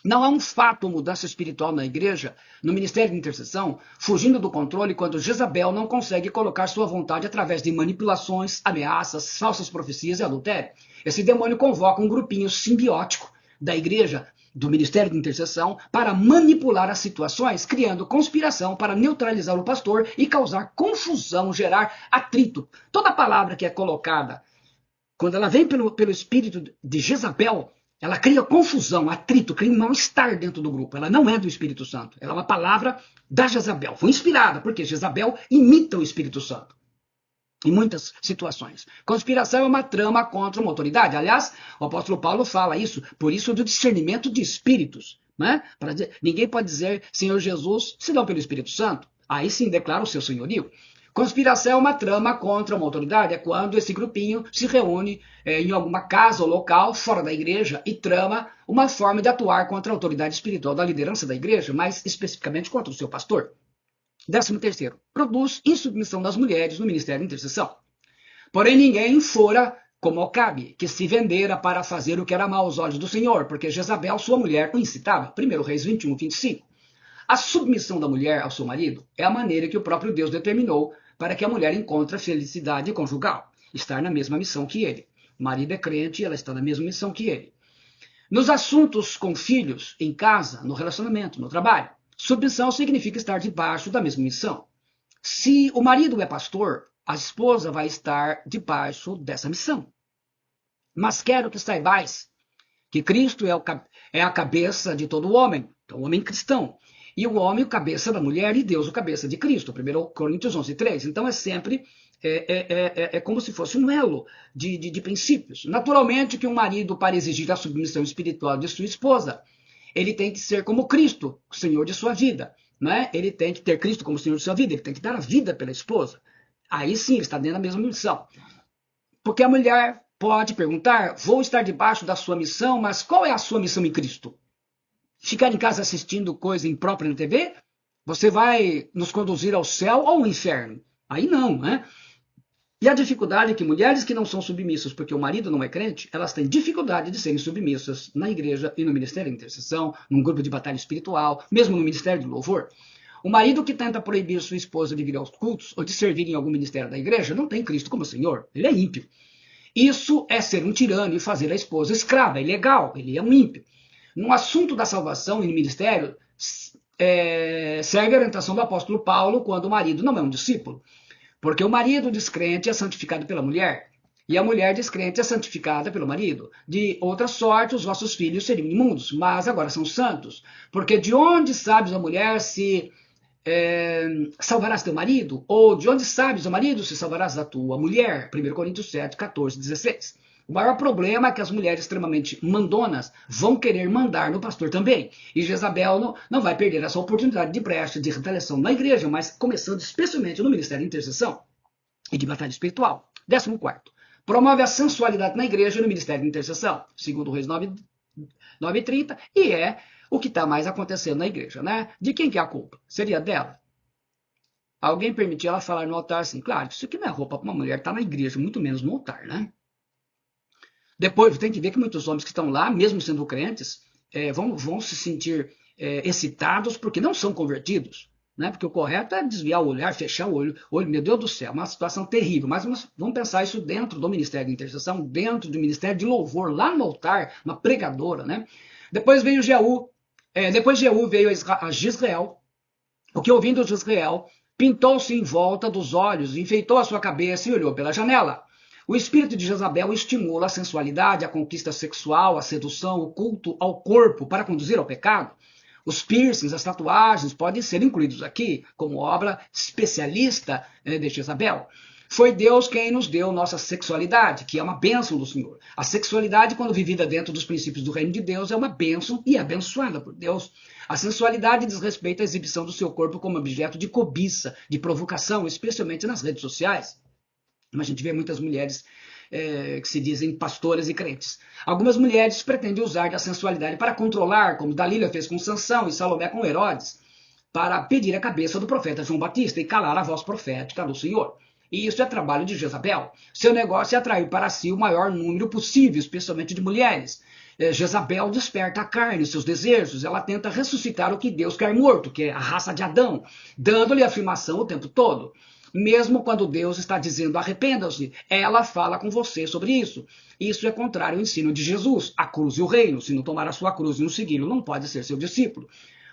Speaker 1: Não há um fato mudança espiritual na igreja, no ministério de intercessão, fugindo do controle quando Jezabel não consegue colocar sua vontade através de manipulações, ameaças, falsas profecias e adultério. Esse demônio convoca um grupinho simbiótico da igreja, do ministério de intercessão, para manipular as situações, criando conspiração para neutralizar o pastor e causar confusão, gerar atrito. Toda palavra que é colocada, quando ela vem pelo espírito de Jezabel, ela cria confusão, atrito, cria um mal-estar dentro do grupo. Ela não é do Espírito Santo. Ela é uma palavra da Jezabel. Foi inspirada, porque Jezabel imita o Espírito Santo em muitas situações. Conspiração é uma trama contra uma autoridade. Aliás, o apóstolo Paulo fala isso, por isso do discernimento de espíritos. Né? Ninguém pode dizer Senhor Jesus, senão pelo Espírito Santo. Aí sim declara o seu senhorio. Conspiração é uma trama contra uma autoridade, é quando esse grupinho se reúne em alguma casa ou local fora da igreja e trama uma forma de atuar contra a autoridade espiritual da liderança da igreja, mais especificamente contra o seu pastor. 13º, produz insubmissão das mulheres no ministério de intercessão. Porém ninguém fora como Acabe, que se vendera para fazer o que era mal aos olhos do Senhor, porque Jezabel, sua mulher, o incitava. 1 Reis 21, 25. A submissão da mulher ao seu marido é a maneira que o próprio Deus determinou para que a mulher encontre a felicidade conjugal, estar na mesma missão que ele. O marido é crente e ela está na mesma missão que ele. Nos assuntos com filhos, em casa, no relacionamento, no trabalho, submissão significa estar debaixo da mesma missão. Se o marido é pastor, a esposa vai estar debaixo dessa missão. Mas quero que saibais que Cristo é a cabeça de todo homem, então o homem cristão. E o homem, o cabeça da mulher, e Deus, o cabeça de Cristo. 1 Coríntios 11, 3. Então é sempre como se fosse um elo de princípios. Naturalmente que um marido, para exigir a submissão espiritual de sua esposa, ele tem que ser como Cristo, o Senhor de sua vida. Né? Ele tem que ter Cristo como Senhor de sua vida, ele tem que dar a vida pela esposa. Aí sim, ele está dentro da mesma missão. Porque a mulher pode perguntar, vou estar debaixo da sua missão, mas qual é a sua missão em Cristo? Ficar em casa assistindo coisa imprópria na TV? Você vai nos conduzir ao céu ou ao inferno? Aí não, né? E a dificuldade é que mulheres que não são submissas porque o marido não é crente, elas têm dificuldade de serem submissas na igreja e no ministério de intercessão, num grupo de batalha espiritual, mesmo no ministério de louvor. O marido que tenta proibir sua esposa de vir aos cultos ou de servir em algum ministério da igreja não tem Cristo como Senhor, ele é ímpio. Isso é ser um tirano e fazer a esposa escrava, é ilegal, ele é um ímpio. No assunto da salvação e no ministério, segue a orientação do apóstolo Paulo quando o marido não é um discípulo. Porque o marido descrente é santificado pela mulher, e a mulher descrente é santificada pelo marido. De outra sorte, os vossos filhos seriam imundos, mas agora são santos. Porque de onde sabes, a mulher, se salvarás teu marido? Ou de onde sabes, o marido, se salvarás da tua mulher? 1 Coríntios 7, 14, 16. O maior problema é que as mulheres extremamente mandonas vão querer mandar no pastor também. E Jezabel não vai perder essa oportunidade de brecha, de retaliação na igreja, mas começando especialmente no ministério de intercessão e de batalha espiritual. 14º. Promove a sensualidade na igreja e no ministério de intercessão. 2 Reis 9:30. E é o que está mais acontecendo na igreja, né? De quem que é a culpa? Seria dela? Alguém permitiu ela falar no altar assim? Claro, isso aqui não é roupa para uma mulher estar na igreja, muito menos no altar, né? Depois, tem que ver que muitos homens que estão lá, mesmo sendo crentes, vão se sentir excitados porque não são convertidos. né? Porque o correto é desviar o olhar, fechar o olho, meu Deus do céu, uma situação terrível. Mas vamos pensar isso dentro do Ministério de Intercessão, dentro do Ministério de Louvor, lá no altar, uma pregadora, né? Depois veio Jeú, depois de Jeú veio a Jezreel, o que ouvindo Jezreel, pintou-se em volta dos olhos, enfeitou a sua cabeça e olhou pela janela. O espírito de Jezabel estimula a sensualidade, a conquista sexual, a sedução, o culto ao corpo para conduzir ao pecado. Os piercings, as tatuagens podem ser incluídos aqui como obra especialista de Jezabel. Foi Deus quem nos deu nossa sexualidade, que é uma bênção do Senhor. A sexualidade, quando vivida dentro dos princípios do reino de Deus, é uma bênção e é abençoada por Deus. A sensualidade diz respeito à exibição do seu corpo como objeto de cobiça, de provocação, especialmente nas redes sociais. A gente vê muitas mulheres que se dizem pastoras e crentes. Algumas mulheres pretendem usar da sensualidade para controlar, como Dalila fez com Sansão e Salomé com Herodes, para pedir a cabeça do profeta João Batista e calar a voz profética do Senhor. E isso é trabalho de Jezabel. Seu negócio é atrair para si o maior número possível, especialmente de mulheres. Jezabel desperta a carne, seus desejos. Ela tenta ressuscitar o que Deus quer morto, que é a raça de Adão, dando-lhe afirmação o tempo todo. Mesmo quando Deus está dizendo arrependam-se, ela fala com você sobre isso. Isso é contrário ao ensino de Jesus, a cruz e o reino. Se não tomar a sua cruz e não segui-lo, não pode ser seu discípulo.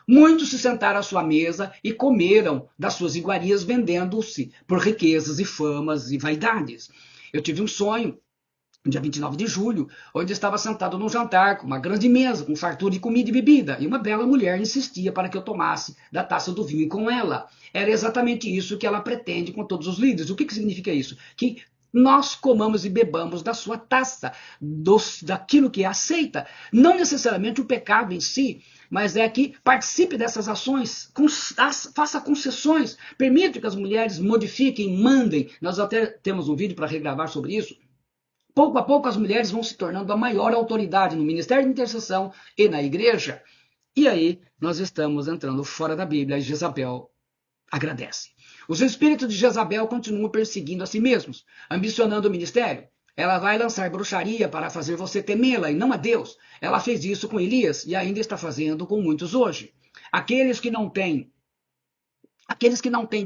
Speaker 1: Muitos se sentaram à sua mesa e comeram das suas iguarias, vendendo-se por riquezas e famas e vaidades. Eu tive um sonho, no dia 29 de julho, onde estava sentado num jantar, com uma grande mesa, com fartura de comida e bebida, e uma bela mulher insistia para que eu tomasse da taça do vinho com ela. Era exatamente isso que ela pretende com todos os líderes. O que significa isso? Que nós comamos e bebamos da sua taça, daquilo que é aceita. Não necessariamente o pecado em si, mas é que participe dessas ações, faça concessões, permita que as mulheres modifiquem, mandem. Nós até temos um vídeo para regravar sobre isso. Pouco a pouco as mulheres vão se tornando a maior autoridade no Ministério de Intercessão e na igreja. E aí nós estamos entrando fora da Bíblia e Jezabel agradece. Os espíritos de Jezabel continuam perseguindo a si mesmos, ambicionando o ministério. Ela vai lançar bruxaria para fazer você temê-la e não a Deus. Ela fez isso com Elias e ainda está fazendo com muitos hoje. Aqueles que não têm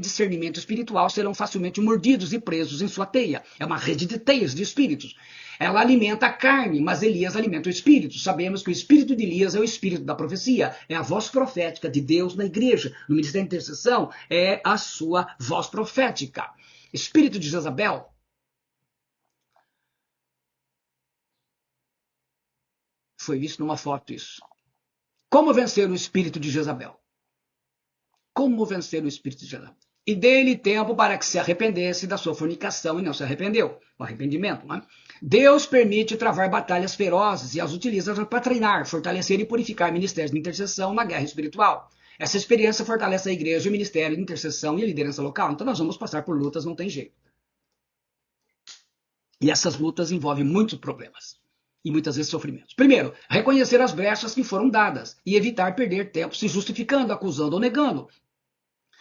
Speaker 1: discernimento espiritual serão facilmente mordidos e presos em sua teia. É uma rede de teias de espíritos. Ela alimenta a carne, mas Elias alimenta o espírito. Sabemos que o espírito de Elias é o espírito da profecia. É a voz profética de Deus na igreja. No Ministério de Intercessão é a sua voz profética. Espírito de Jezabel. Foi visto numa foto isso. Como vencer o espírito de Jezabel? Como vencer o espírito de Jezabel? E dê-lhe tempo para que se arrependesse da sua fornicação e não se arrependeu. O arrependimento, não é? Deus permite travar batalhas ferozes e as utiliza para treinar, fortalecer e purificar ministérios de intercessão na guerra espiritual. Essa experiência fortalece a igreja, o ministério de intercessão e a liderança local. Então nós vamos passar por lutas, não tem jeito. E essas lutas envolvem muitos problemas e muitas vezes sofrimentos. Primeiro, reconhecer as brechas que foram dadas e evitar perder tempo se justificando, acusando ou negando.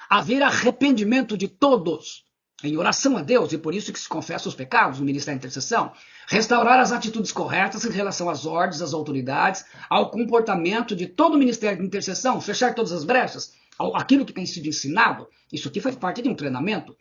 Speaker 1: Haver arrependimento de todos em oração a Deus, e por isso que se confessa os pecados no Ministério de Intercessão. Restaurar as atitudes corretas em relação às ordens, às autoridades, ao comportamento de todo o Ministério de Intercessão, fechar todas as brechas, aquilo que tem sido ensinado. Isso aqui faz parte de um treinamento.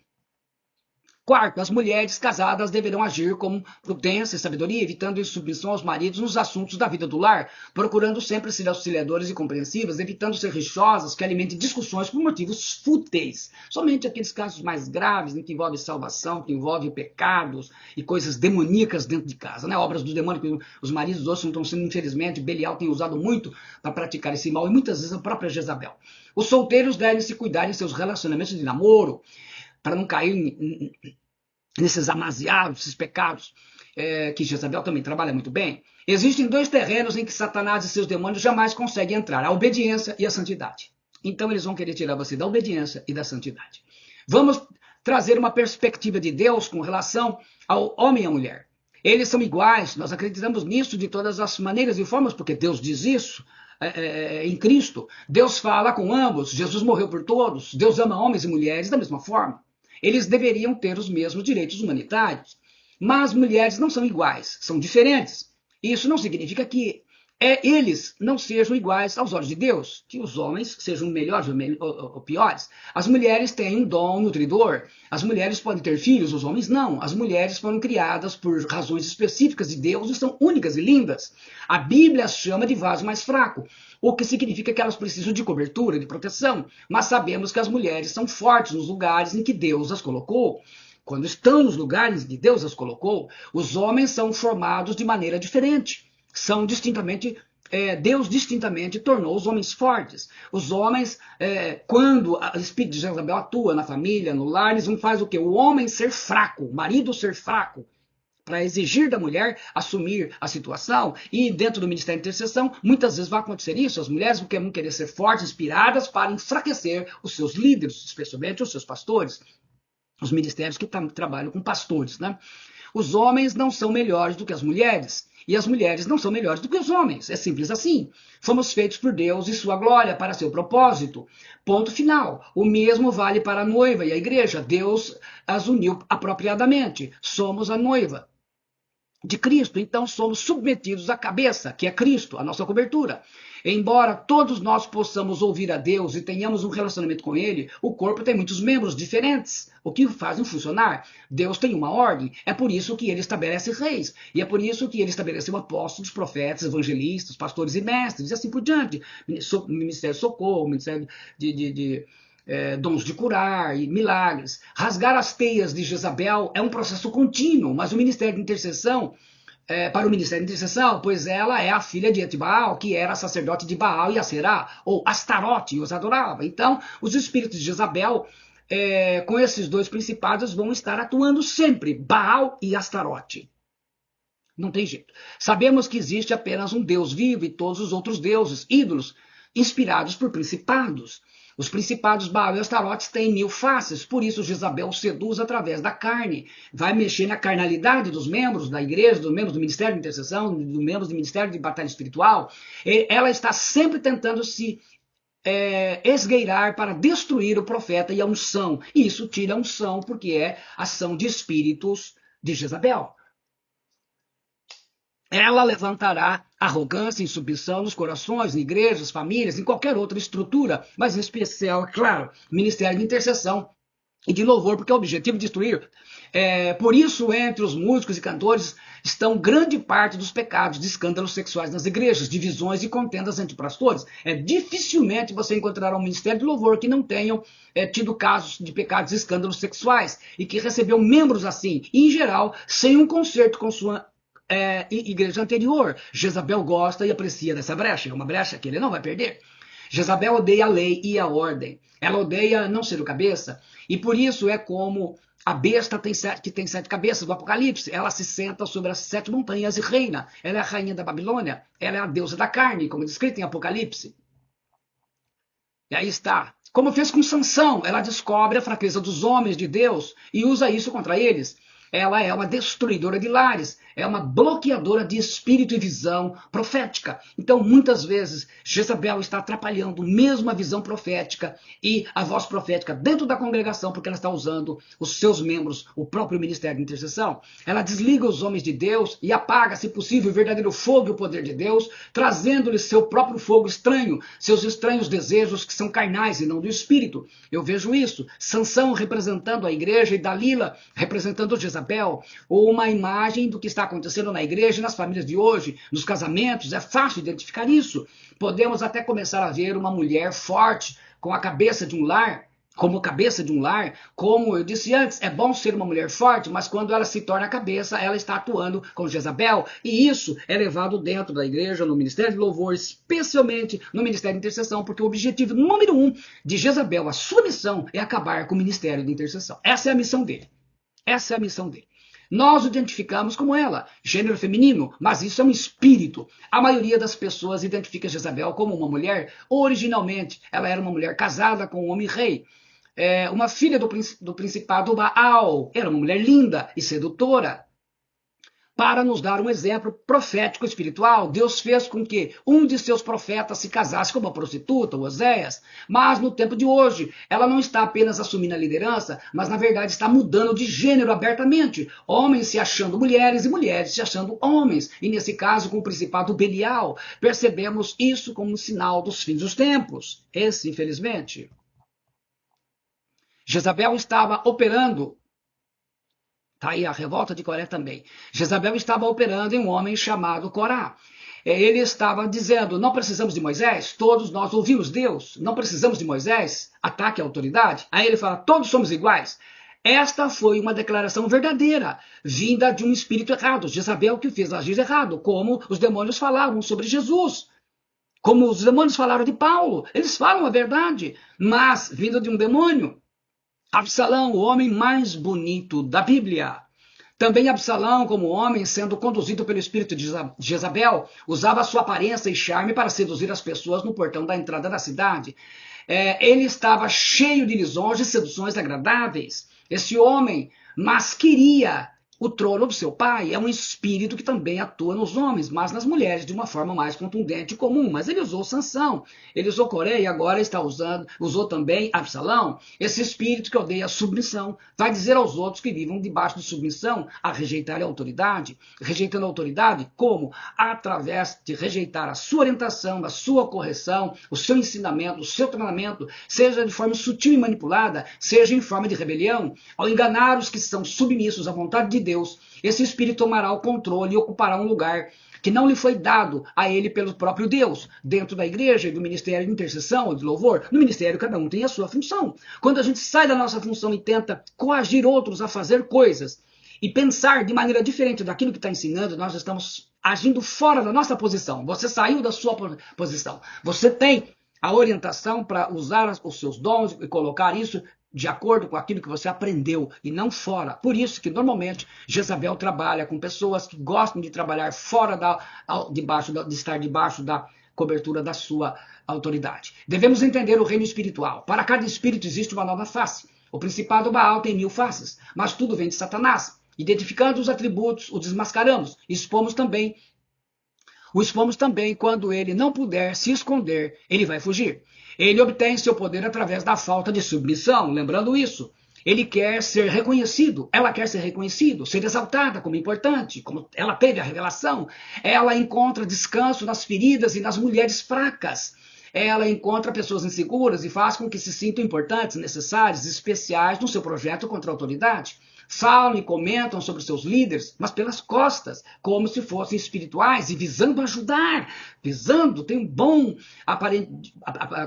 Speaker 1: Quarto, as mulheres casadas deverão agir com prudência e sabedoria, evitando insubmissão aos maridos nos assuntos da vida do lar, procurando sempre ser auxiliadoras e compreensivas, evitando ser rixosas que alimentem discussões por motivos fúteis. Somente aqueles casos mais graves, em que envolve salvação, que envolve pecados e coisas demoníacas dentro de casa, né? Obras do demônio que os maridos hoje estão sendo, infelizmente, Belial tem usado muito para praticar esse mal, e muitas vezes a própria Jezabel. Os solteiros devem se cuidar em seus relacionamentos de namoro, para não cair nesses amaziados, esses pecados, que Jezabel também trabalha muito bem. Existem dois terrenos em que Satanás e seus demônios jamais conseguem entrar, a obediência e a santidade. Então eles vão querer tirar você da obediência e da santidade. Vamos trazer uma perspectiva de Deus com relação ao homem e à mulher. Eles são iguais, nós acreditamos nisso de todas as maneiras e formas, porque Deus diz isso em Cristo. Deus fala com ambos, Jesus morreu por todos, Deus ama homens e mulheres da mesma forma. Eles deveriam ter os mesmos direitos humanitários. Mas mulheres não são iguais, são diferentes. Isso não significa que eles não sejam iguais aos olhos de Deus, que os homens sejam melhores ou piores. As mulheres têm um dom nutridor, as mulheres podem ter filhos, os homens não. As mulheres foram criadas por razões específicas de Deus e são únicas e lindas. A Bíblia as chama de vaso mais fraco, o que significa que elas precisam de cobertura, de proteção. Mas sabemos que as mulheres são fortes nos lugares em que Deus as colocou. Quando estão nos lugares em que Deus as colocou, os homens são formados de maneira diferente. São distintamente, Deus distintamente tornou os homens fortes. Os homens, quando o espírito de Jezabel atua na família, no lar, eles vão fazer o quê? O homem ser fraco, o marido ser fraco, para exigir da mulher assumir a situação. E dentro do Ministério de Intercessão, muitas vezes vai acontecer isso. As mulheres vão querer ser fortes, inspiradas, para enfraquecer os seus líderes, especialmente os seus pastores. Os ministérios que trabalham com pastores, né? Os homens não são melhores do que as mulheres. E as mulheres não são melhores do que os homens. É simples assim. Fomos feitos por Deus e sua glória para seu propósito. Ponto final. O mesmo vale para a noiva e a igreja. Deus as uniu apropriadamente. Somos a noiva de Cristo, então somos submetidos à cabeça, que é Cristo, a nossa cobertura. Embora todos nós possamos ouvir a Deus e tenhamos um relacionamento com Ele, o corpo tem muitos membros diferentes, o que fazem funcionar. Deus tem uma ordem, é por isso que Ele estabelece reis, e é por isso que Ele estabeleceu apóstolos, profetas, evangelistas, pastores e mestres, e assim por diante. Ministério de socorro, ministério de dons de curar e milagres. Rasgar as teias de Jezabel é um processo contínuo, mas o ministério de intercessão, para o ministério de intercessão, pois ela é a filha de Etbaal, que era sacerdote de Baal e Aserá, ou Astarote, e os adorava. Então, os espíritos de Jezabel, com esses dois principados, vão estar atuando sempre, Baal e Astarote. Não tem jeito. Sabemos que existe apenas um Deus vivo e todos os outros deuses, ídolos, inspirados por principados. Os principados Baal e Astarotes têm 1000 faces, por isso Jezabel seduz através da carne. Vai mexer na carnalidade dos membros da igreja, dos membros do Ministério de Intercessão, dos membros do Ministério de Batalha Espiritual. Ela está sempre tentando se esgueirar para destruir o profeta e a unção. E isso tira a unção, porque é ação de espíritos de Jezabel. Ela levantará arrogância e submissão nos corações, em igrejas, famílias, em qualquer outra estrutura, mas em especial, é claro, ministério de intercessão e de louvor, porque é o objetivo de destruir. Por isso, entre os músicos e cantores estão grande parte dos pecados de escândalos sexuais nas igrejas, divisões e contendas entre pastores. Dificilmente você encontrará um ministério de louvor que não tenham tido casos de pecados e escândalos sexuais e que recebeu membros assim, e, em geral, sem um conserto com sua igreja anterior. Jezabel gosta e aprecia dessa brecha, é uma brecha que ele não vai perder. Jezabel odeia a lei e a ordem. Ela odeia não ser o cabeça, e por isso é como a besta que tem 7 cabeças do Apocalipse. Ela se senta sobre as 7 montanhas e reina. Ela é a rainha da Babilônia, ela é a deusa da carne, como descrito em Apocalipse. E aí está. Como fez com Sansão, ela descobre a fraqueza dos homens de Deus e usa isso contra eles. Ela é uma destruidora de lares, é uma bloqueadora de espírito e visão profética. Então, muitas vezes, Jezabel está atrapalhando mesmo a visão profética e a voz profética dentro da congregação, porque ela está usando os seus membros, o próprio ministério de intercessão. Ela desliga os homens de Deus e apaga, se possível, o verdadeiro fogo e o poder de Deus, trazendo-lhes seu próprio fogo estranho, seus estranhos desejos que são carnais e não do espírito. Eu vejo isso. Sansão representando a igreja e Dalila representando Jezabel, ou uma imagem do que está acontecendo na igreja e nas famílias de hoje, nos casamentos. É fácil identificar isso. Podemos até começar a ver uma mulher forte com a cabeça de um lar, como cabeça de um lar. Como eu disse antes, é bom ser uma mulher forte, mas quando ela se torna a cabeça, ela está atuando com Jezabel, e isso é levado dentro da igreja, no ministério de louvor, especialmente no ministério de intercessão, porque o objetivo número 1 de Jezabel, a sua missão, é acabar com o ministério de intercessão. Essa é a missão dele. Essa é a missão dele. Nós o identificamos como ela, gênero feminino, mas isso é um espírito. A maioria das pessoas identifica Jezabel como uma mulher. Originalmente, ela era uma mulher casada com um homem rei. Uma filha do principado Baal. Era uma mulher linda e sedutora. para nos dar um exemplo profético espiritual. Deus fez com que um de seus profetas se casasse com uma prostituta, Oséias, mas no tempo de hoje, ela não está apenas assumindo a liderança, mas na verdade está mudando de gênero abertamente. Homens se achando mulheres e mulheres se achando homens. E nesse caso, com o principado Belial, percebemos isso como um sinal dos fins dos tempos. Esse, infelizmente. Jezabel estava operando. Está aí a revolta de Coré também. Jezabel estava operando em um homem chamado Corá. Ele estava dizendo, não precisamos de Moisés, todos nós ouvimos Deus, não precisamos de Moisés, ataque à autoridade. Aí ele fala, todos somos iguais. Esta foi uma declaração verdadeira, vinda de um espírito errado, Jezabel que fez agir errado, como os demônios falaram sobre Jesus, como os demônios falaram de Paulo, eles falam a verdade, mas vinda de um demônio. Absalão, o homem mais bonito da Bíblia. Também Absalão, como homem, sendo conduzido pelo espírito de Jezabel, usava sua aparência e charme para seduzir as pessoas no portão da entrada da cidade. Ele estava cheio de lisonjas e seduções agradáveis. Esse homem, mas queria o trono do seu pai. É um espírito que também atua nos homens, mas nas mulheres de uma forma mais contundente e comum. Mas ele usou Sansão, ele usou Coré e agora usou também Absalão. Esse espírito que odeia a submissão vai dizer aos outros que vivam debaixo de submissão a rejeitar a autoridade. Rejeitando a autoridade, como? Através de rejeitar a sua orientação, a sua correção, o seu ensinamento, o seu treinamento, seja de forma sutil e manipulada, seja em forma de rebelião, ao enganar os que são submissos à vontade de Deus, esse espírito tomará o controle e ocupará um lugar que não lhe foi dado a ele pelo próprio Deus. Dentro da igreja e do ministério de intercessão ou de louvor, no ministério cada um tem a sua função. Quando a gente sai da nossa função e tenta coagir outros a fazer coisas e pensar de maneira diferente daquilo que está ensinando, nós estamos agindo fora da nossa posição. Você saiu da sua posição. Você tem a orientação para usar os seus dons e colocar isso de acordo com aquilo que você aprendeu e não fora. Por isso que normalmente Jezabel trabalha com pessoas que gostam de trabalhar fora de estar debaixo da cobertura da sua autoridade. Devemos entender o reino espiritual. Para cada espírito existe uma nova face. O principado Baal tem 1000 faces, mas tudo vem de Satanás. Identificando os atributos, o desmascaramos. O expomos também quando ele não puder se esconder, ele vai fugir. Ele obtém seu poder através da falta de submissão, lembrando isso. Ele quer ser reconhecido, ela quer ser reconhecido, ser exaltada como importante, como ela teve a revelação. Ela encontra descanso nas feridas e nas mulheres fracas. Ela encontra pessoas inseguras e faz com que se sintam importantes, necessárias, especiais no seu projeto contra a autoridade. Falam e comentam sobre seus líderes, mas pelas costas, como se fossem espirituais e visando ajudar, tem um bom,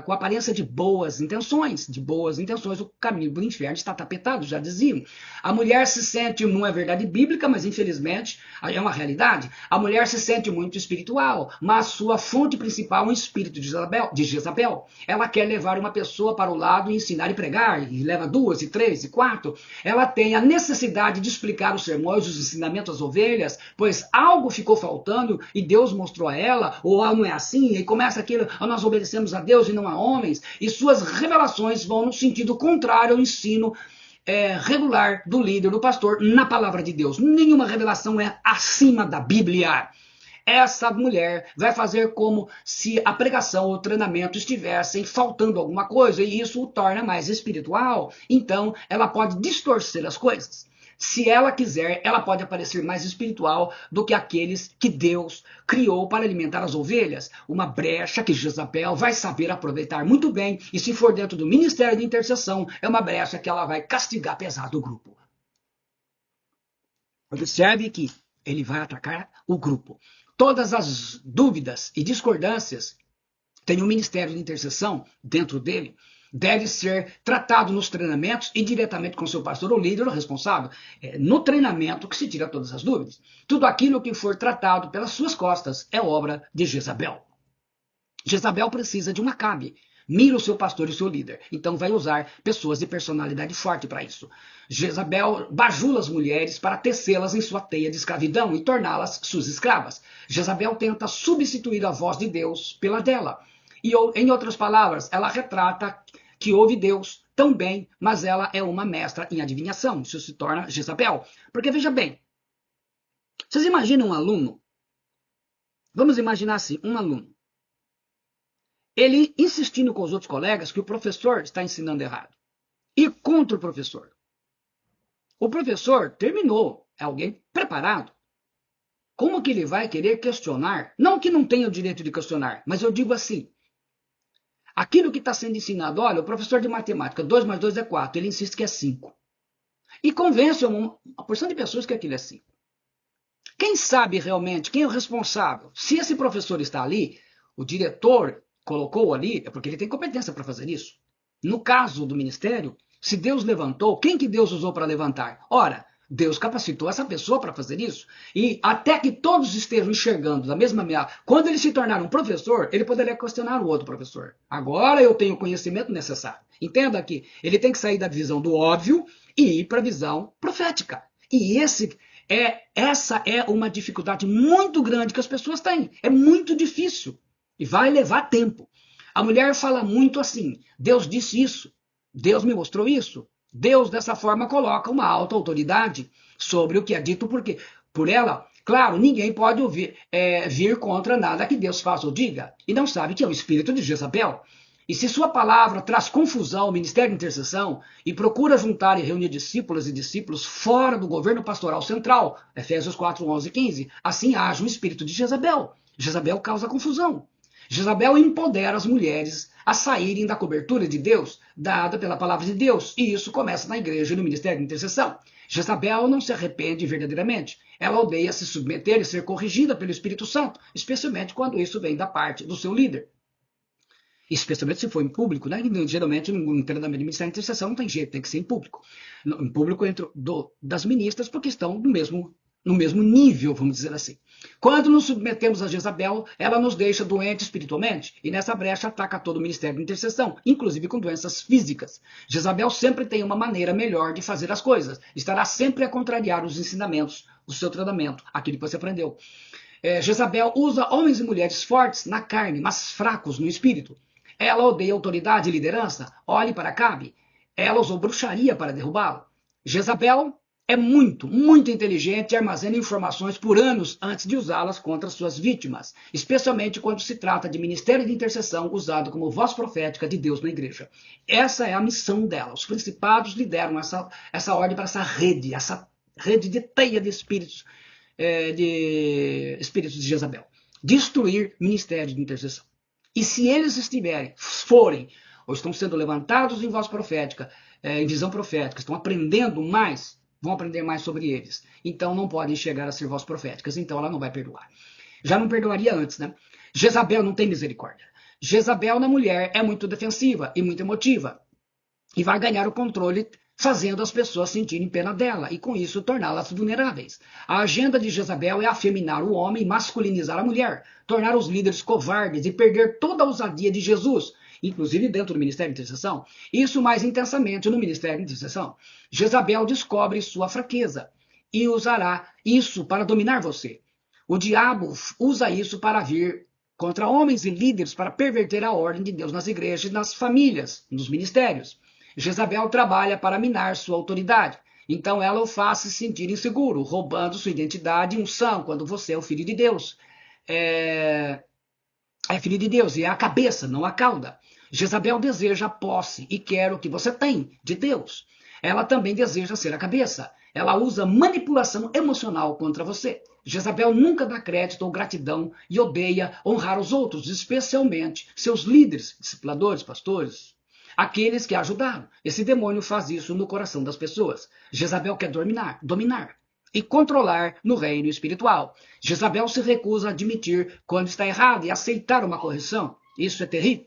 Speaker 1: com aparência de boas intenções. O caminho do inferno está tapetado, já diziam. A mulher se sente, não é verdade bíblica, mas infelizmente é uma realidade. A mulher se sente muito espiritual, mas sua fonte principal é um espírito de Jezabel. Ela quer levar uma pessoa para o lado e ensinar e pregar, e leva 2, e 3, e 4. Ela tem a necessidade de explicar os sermões, os ensinamentos às ovelhas, pois algo ficou faltando e Deus mostrou a ela, ou não é assim, e começa aquilo, nós obedecemos a Deus e não a homens, e suas revelações vão no sentido contrário ao ensino regular do líder, do pastor, na palavra de Deus. Nenhuma revelação é acima da Bíblia. Essa mulher vai fazer como se a pregação ou o treinamento estivessem faltando alguma coisa, e isso o torna mais espiritual. Então, ela pode distorcer as coisas. Se ela quiser, ela pode parecer mais espiritual do que aqueles que Deus criou para alimentar as ovelhas. Uma brecha que Jezabel vai saber aproveitar muito bem, e se for dentro do ministério de intercessão, é uma brecha que ela vai castigar pesado o grupo. Observe que ele vai atacar o grupo. Todas as dúvidas e discordâncias têm um ministério de intercessão dentro dele. Deve ser tratado nos treinamentos e diretamente com seu pastor ou líder ou responsável. É no treinamento que se tira todas as dúvidas. Tudo aquilo que for tratado pelas suas costas é obra de Jezabel. Jezabel precisa de um Acabe. Mira o seu pastor e o seu líder. Então vai usar pessoas de personalidade forte para isso. Jezabel bajula as mulheres para tecê-las em sua teia de escravidão e torná-las suas escravas. Jezabel tenta substituir a voz de Deus pela dela. E, em outras palavras, ela retrata que ouve Deus tão bem, mas ela é uma mestra em adivinhação. Isso se torna Jezabel. Porque veja bem, Vocês imaginam um aluno? Vamos imaginar assim, um aluno. Ele insistindo com os outros colegas que o professor está ensinando errado. E contra o professor. O professor terminou, é alguém preparado. Como que ele vai querer questionar? Não que não tenha o direito de questionar, mas eu digo assim, aquilo que está sendo ensinado, olha, o professor de matemática, 2 mais 2 é 4, ele insiste que é 5. E convence uma porção de pessoas que aquilo é 5. Quem sabe realmente, quem é o responsável? Se esse professor está ali, o diretor colocou ali, é porque ele tem competência para fazer isso. No caso do ministério, se Deus levantou, quem que Deus usou para levantar? Ora, Deus capacitou essa pessoa para fazer isso. E até que todos estejam enxergando da mesma maneira, quando ele se tornar um professor, ele poderia questionar o outro professor. Agora eu tenho o conhecimento necessário. Entenda que ele tem que sair da visão do óbvio e ir para a visão profética. E essa é uma dificuldade muito grande que as pessoas têm. É muito difícil e vai levar tempo. A mulher fala muito assim, Deus disse isso, Deus me mostrou isso. Deus, dessa forma, coloca uma alta autoridade sobre o que é dito por ela. Claro, ninguém pode vir contra nada que Deus faça ou diga. E não sabe que é o espírito de Jezabel. E se sua palavra traz confusão ao ministério de intercessão e procura juntar e reunir discípulas e discípulos fora do governo pastoral central, Efésios 4, 11 e 15, assim age o espírito de Jezabel. Jezabel causa confusão. Jezabel empodera as mulheres a saírem da cobertura de Deus, dada pela palavra de Deus, e isso começa na igreja e no ministério de intercessão. Jezabel não se arrepende verdadeiramente. Ela odeia se submeter e ser corrigida pelo Espírito Santo, especialmente quando isso vem da parte do seu líder. Especialmente se for em público, né? Geralmente no treinamento de ministério de intercessão não tem jeito, tem que ser em público. Em público entre das ministras, porque estão no mesmo nível, vamos dizer assim. Quando nos submetemos a Jezabel, ela nos deixa doentes espiritualmente e nessa brecha ataca todo o ministério de intercessão, inclusive com doenças físicas. Jezabel sempre tem uma maneira melhor de fazer as coisas, estará sempre a contrariar os ensinamentos, o seu treinamento, aquilo que você aprendeu. Jezabel usa homens e mulheres fortes na carne, mas fracos no espírito. Ela odeia autoridade e liderança. Olhe para Acabe. Ela usou bruxaria para derrubá-lo. Jezabel é muito inteligente e armazena informações por anos antes de usá-las contra suas vítimas, especialmente quando se trata de ministério de intercessão usado como voz profética de Deus na igreja. Essa é a missão dela. Os principados lideram essa ordem para essa rede de teia de espíritos de Jezabel. Destruir ministério de intercessão. E se eles forem, ou estão sendo levantados em voz profética, em visão profética, estão aprendendo mais, vão aprender mais sobre eles. Então não podem chegar a ser voz proféticas, então ela não vai perdoar. Já não perdoaria antes, né? Jezabel não tem misericórdia. Jezabel na mulher é muito defensiva e muito emotiva. E vai ganhar o controle fazendo as pessoas sentirem pena dela e com isso torná-las vulneráveis. A agenda de Jezabel é afeminar o homem e masculinizar a mulher, tornar os líderes covardes e perder toda a ousadia de Jesus, inclusive dentro do ministério de intercessão. Isso mais intensamente no ministério de intercessão. Jezabel descobre sua fraqueza e usará isso para dominar você. O diabo usa isso para vir contra homens e líderes para perverter a ordem de Deus nas igrejas, nas famílias, nos ministérios. Jezabel trabalha para minar sua autoridade. Então ela o faz se sentir inseguro, roubando sua identidade e unção, quando você é o filho de Deus. É filho de Deus e é a cabeça, não a cauda. Jezabel deseja a posse e quer o que você tem de Deus. Ela também deseja ser a cabeça. Ela usa manipulação emocional contra você. Jezabel nunca dá crédito ou gratidão e odeia honrar os outros, especialmente seus líderes, discipuladores, pastores, aqueles que a ajudaram. Esse demônio faz isso no coração das pessoas. Jezabel quer dominar e controlar no reino espiritual. Jezabel se recusa a admitir quando está errado e aceitar uma correção. Isso é terrível.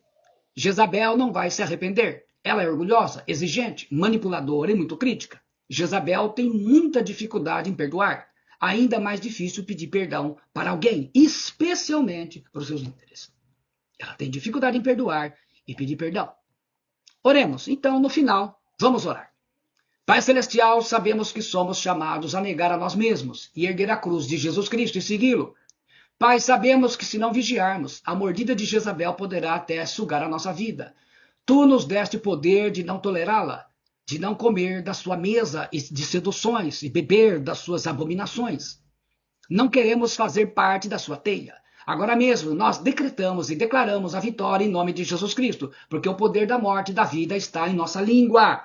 Speaker 1: Jezabel não vai se arrepender. Ela é orgulhosa, exigente, manipuladora e muito crítica. Jezabel tem muita dificuldade em perdoar. Ainda mais difícil pedir perdão para alguém, especialmente para os seus líderes. Ela tem dificuldade em perdoar e pedir perdão. Oremos, então, no final, vamos orar. Pai Celestial, sabemos que somos chamados a negar a nós mesmos e erguer a cruz de Jesus Cristo e segui-lo. Pai, sabemos que se não vigiarmos, a mordida de Jezabel poderá até sugar a nossa vida. Tu nos deste o poder de não tolerá-la, de não comer da sua mesa de seduções e beber das suas abominações. Não queremos fazer parte da sua teia. Agora mesmo, nós decretamos e declaramos a vitória em nome de Jesus Cristo, porque o poder da morte e da vida está em nossa língua.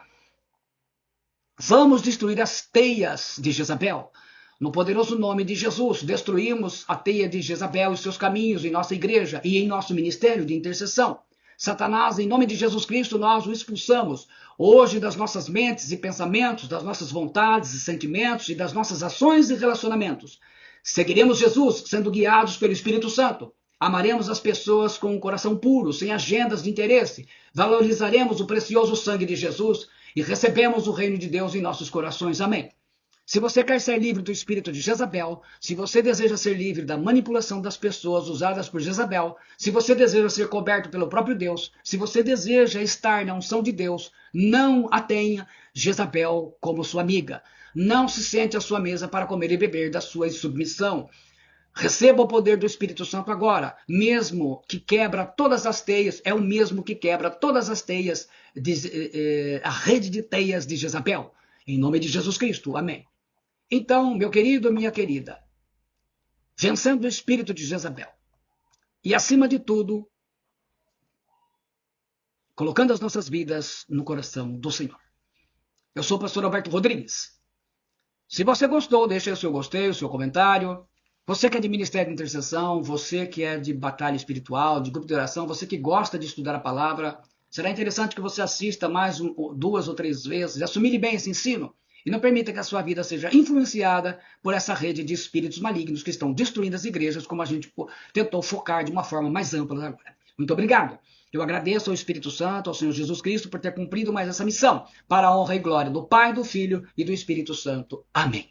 Speaker 1: Vamos destruir as teias de Jezabel. No poderoso nome de Jesus, destruímos a teia de Jezabel e seus caminhos em nossa igreja e em nosso ministério de intercessão. Satanás, em nome de Jesus Cristo, nós o expulsamos hoje das nossas mentes e pensamentos, das nossas vontades e sentimentos e das nossas ações e relacionamentos. Seguiremos Jesus sendo guiados pelo Espírito Santo. Amaremos as pessoas com um coração puro, sem agendas de interesse. Valorizaremos o precioso sangue de Jesus e recebemos o reino de Deus em nossos corações. Amém. Se você quer ser livre do espírito de Jezabel, se você deseja ser livre da manipulação das pessoas usadas por Jezabel, se você deseja ser coberto pelo próprio Deus, se você deseja estar na unção de Deus, não a tenha Jezabel como sua amiga. Não se sente à sua mesa para comer e beber da sua insubmissão. Receba o poder do Espírito Santo agora. Mesmo que quebra todas as teias, é o mesmo que quebra todas as teias, a rede de teias de Jezabel. Em nome de Jesus Cristo. Amém. Então, meu querido, minha querida, vencendo o espírito de Jezabel e, acima de tudo, colocando as nossas vidas no coração do Senhor. Eu sou o pastor Alberto Rodrigues. Se você gostou, deixe o seu gostei, o seu comentário. Você que é de ministério de intercessão, você que é de batalha espiritual, de grupo de oração, você que gosta de estudar a palavra, será interessante que você assista mais 2 ou 3 vezes, assimile bem esse ensino e não permita que a sua vida seja influenciada por essa rede de espíritos malignos que estão destruindo as igrejas, como a gente tentou focar de uma forma mais ampla agora. Muito obrigado. Eu agradeço ao Espírito Santo, ao Senhor Jesus Cristo, por ter cumprido mais essa missão, para a honra e glória do Pai, do Filho e do Espírito Santo. Amém.